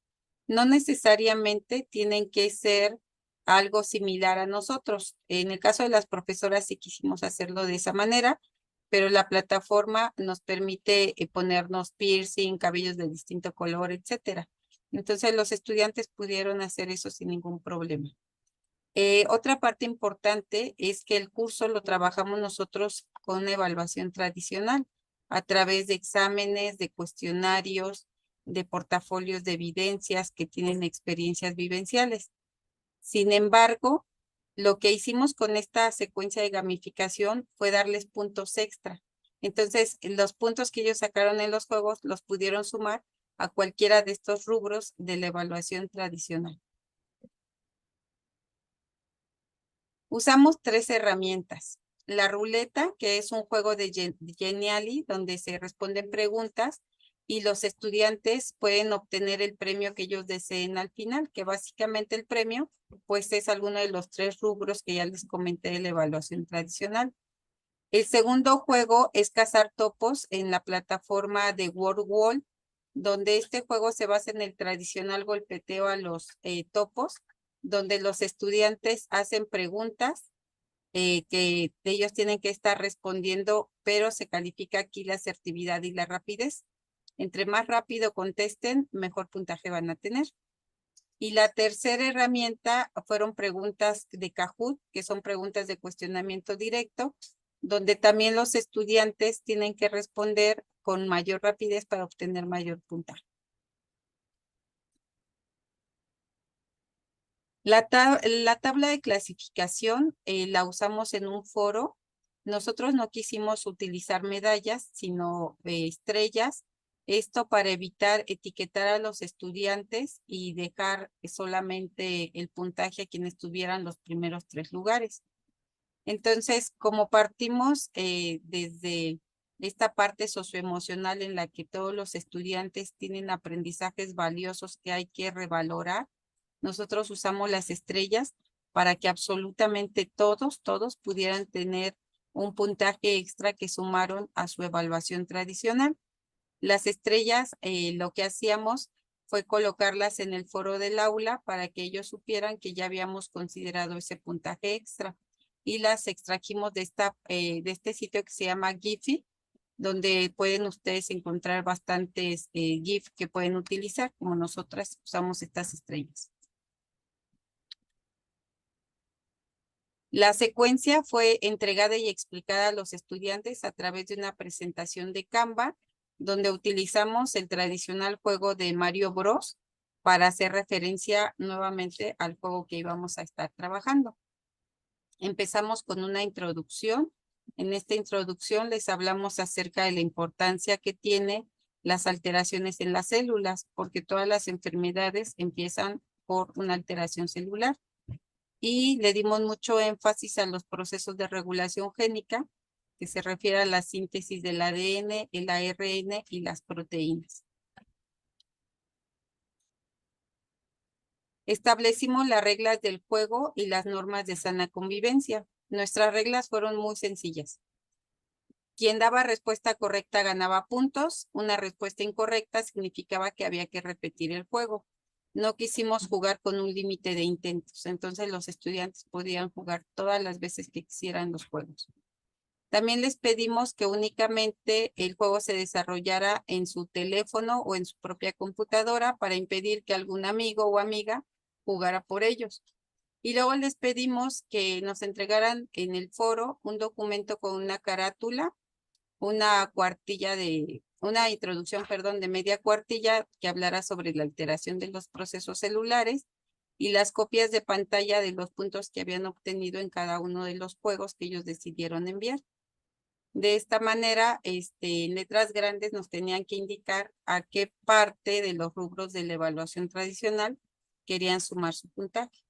No necesariamente tienen que ser algo similar a nosotros. En el caso de las profesoras sí quisimos hacerlo de esa manera, pero la plataforma nos permite ponernos piercing, cabellos de distinto color, etcétera. Entonces los estudiantes pudieron hacer eso sin ningún problema. Otra parte importante es que el curso lo trabajamos nosotros con una evaluación tradicional a través de exámenes, de cuestionarios, de portafolios de evidencias que tienen experiencias vivenciales. Sin embargo, lo que hicimos con esta secuencia de gamificación fue darles puntos extra. Entonces, los puntos que ellos sacaron en los juegos los pudieron sumar a cualquiera de estos rubros de la evaluación tradicional. Usamos 3 herramientas. La ruleta, que es un juego de Geniali, donde se responden preguntas y los estudiantes pueden obtener el premio que ellos deseen al final, que básicamente el premio pues es alguno de los 3 rubros que ya les comenté de la evaluación tradicional. El segundo juego es cazar topos en la plataforma de WordWall, donde este juego se basa en el tradicional golpeteo a los topos, donde los estudiantes hacen preguntas que ellos tienen que estar respondiendo, pero se califica aquí la asertividad y la rapidez. Entre más rápido contesten, mejor puntaje van a tener. Y la tercera herramienta fueron preguntas de Kahoot, que son preguntas de cuestionamiento directo, donde también los estudiantes tienen que responder con mayor rapidez para obtener mayor puntaje. La tabla de clasificación la usamos en un foro. Nosotros no quisimos utilizar medallas, sino estrellas. Esto para evitar etiquetar a los estudiantes y dejar solamente el puntaje a quienes tuvieran los primeros 3 lugares. Entonces, como partimos desde esta parte socioemocional en la que todos los estudiantes tienen aprendizajes valiosos que hay que revalorar, nosotros usamos las estrellas para que absolutamente todos pudieran tener un puntaje extra que sumaron a su evaluación tradicional. Las estrellas, lo que hacíamos fue colocarlas en el foro del aula para que ellos supieran que ya habíamos considerado ese puntaje extra. Y las extrajimos de este sitio que se llama Giphy, donde pueden ustedes encontrar bastantes GIF que pueden utilizar, como nosotras usamos estas estrellas. La secuencia fue entregada y explicada a los estudiantes a través de una presentación de Canva, donde utilizamos el tradicional juego de Mario Bros. Para hacer referencia nuevamente al juego que íbamos a estar trabajando. Empezamos con una introducción. En esta introducción les hablamos acerca de la importancia que tiene las alteraciones en las células, porque todas las enfermedades empiezan por una alteración celular. Y le dimos mucho énfasis a los procesos de regulación génica, que se refiere a la síntesis del ADN, el ARN y las proteínas. Establecimos las reglas del juego y las normas de sana convivencia. Nuestras reglas fueron muy sencillas. Quien daba respuesta correcta ganaba puntos. Una respuesta incorrecta significaba que había que repetir el juego. No quisimos jugar con un límite de intentos, entonces los estudiantes podían jugar todas las veces que quisieran los juegos. También les pedimos que únicamente el juego se desarrollara en su teléfono o en su propia computadora para impedir que algún amigo o amiga jugara por ellos. Y luego les pedimos que nos entregaran en el foro un documento con una carátula, una introducción, de media cuartilla que hablara sobre la alteración de los procesos celulares y las copias de pantalla de los puntos que habían obtenido en cada uno de los juegos que ellos decidieron enviar. De esta manera, en letras grandes nos tenían que indicar a qué parte de los rubros de la evaluación tradicional querían sumar su puntaje.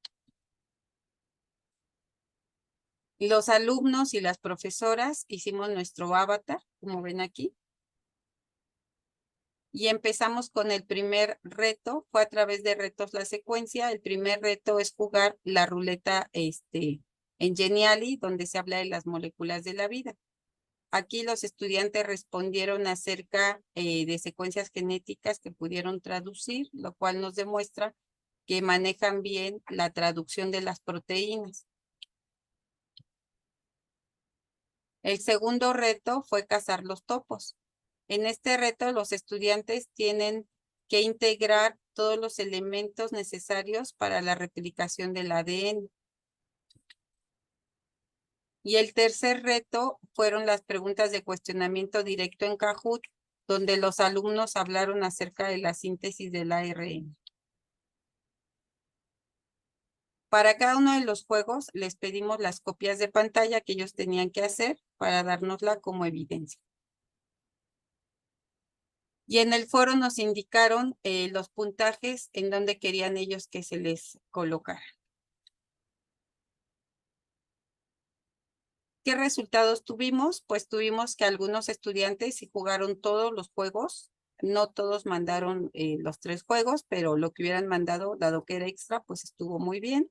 Los alumnos y las profesoras hicimos nuestro avatar, como ven aquí. Y empezamos con el primer reto, fue a través de retos la secuencia. El primer reto es jugar la ruleta en Geniali, donde se habla de las moléculas de la vida. Aquí los estudiantes respondieron acerca de secuencias genéticas que pudieron traducir, lo cual nos demuestra que manejan bien la traducción de las proteínas. El segundo reto fue cazar los topos. En este reto los estudiantes tienen que integrar todos los elementos necesarios para la replicación del ADN. Y el tercer reto fueron las preguntas de cuestionamiento directo en Kahoot, donde los alumnos hablaron acerca de la síntesis del ARN. Para cada uno de los juegos les pedimos las copias de pantalla que ellos tenían que hacer para dárnosla como evidencia. Y en el foro nos indicaron los puntajes en donde querían ellos que se les colocara. ¿Qué resultados tuvimos? Pues tuvimos que algunos estudiantes sí jugaron todos los juegos. No todos mandaron los 3 juegos, pero lo que hubieran mandado, dado que era extra, pues estuvo muy bien.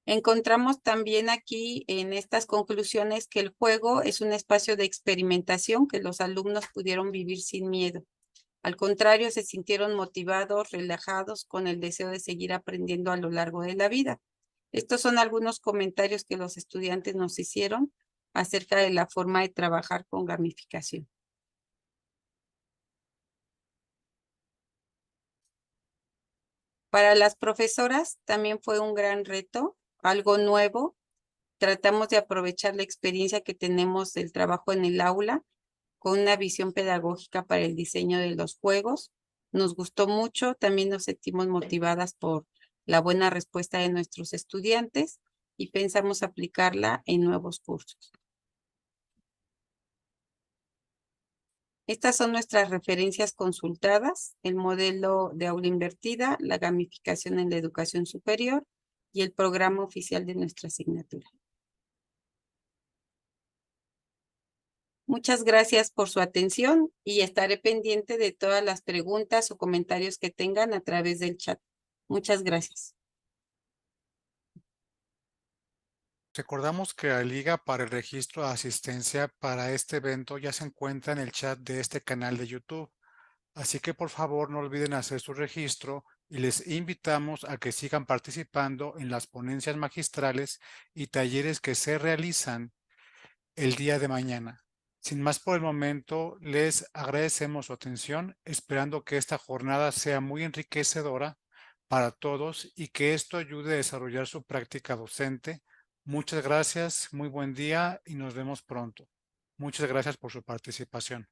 Encontramos también aquí en estas conclusiones que el juego es un espacio de experimentación que los alumnos pudieron vivir sin miedo. Al contrario, se sintieron motivados, relajados, con el deseo de seguir aprendiendo a lo largo de la vida. Estos son algunos comentarios que los estudiantes nos hicieron acerca de la forma de trabajar con gamificación. Para las profesoras también fue un gran reto, algo nuevo. Tratamos de aprovechar la experiencia que tenemos del trabajo en el aula con una visión pedagógica para el diseño de los juegos. Nos gustó mucho, también nos sentimos motivadas por la buena respuesta de nuestros estudiantes y pensamos aplicarla en nuevos cursos. Estas son nuestras referencias consultadas: el modelo de aula invertida, la gamificación en la educación superior y el programa oficial de nuestra asignatura. Muchas gracias por su atención y estaré pendiente de todas las preguntas o comentarios que tengan a través del chat. Muchas gracias. Recordamos que la liga para el registro de asistencia para este evento ya se encuentra en el chat de este canal de YouTube. Así que por favor no olviden hacer su registro y les invitamos a que sigan participando en las ponencias magistrales y talleres que se realizan el día de mañana. Sin más por el momento, les agradecemos su atención, esperando que esta jornada sea muy enriquecedora para todos y que esto ayude a desarrollar su práctica docente. Muchas gracias, muy buen día y nos vemos pronto. Muchas gracias por su participación.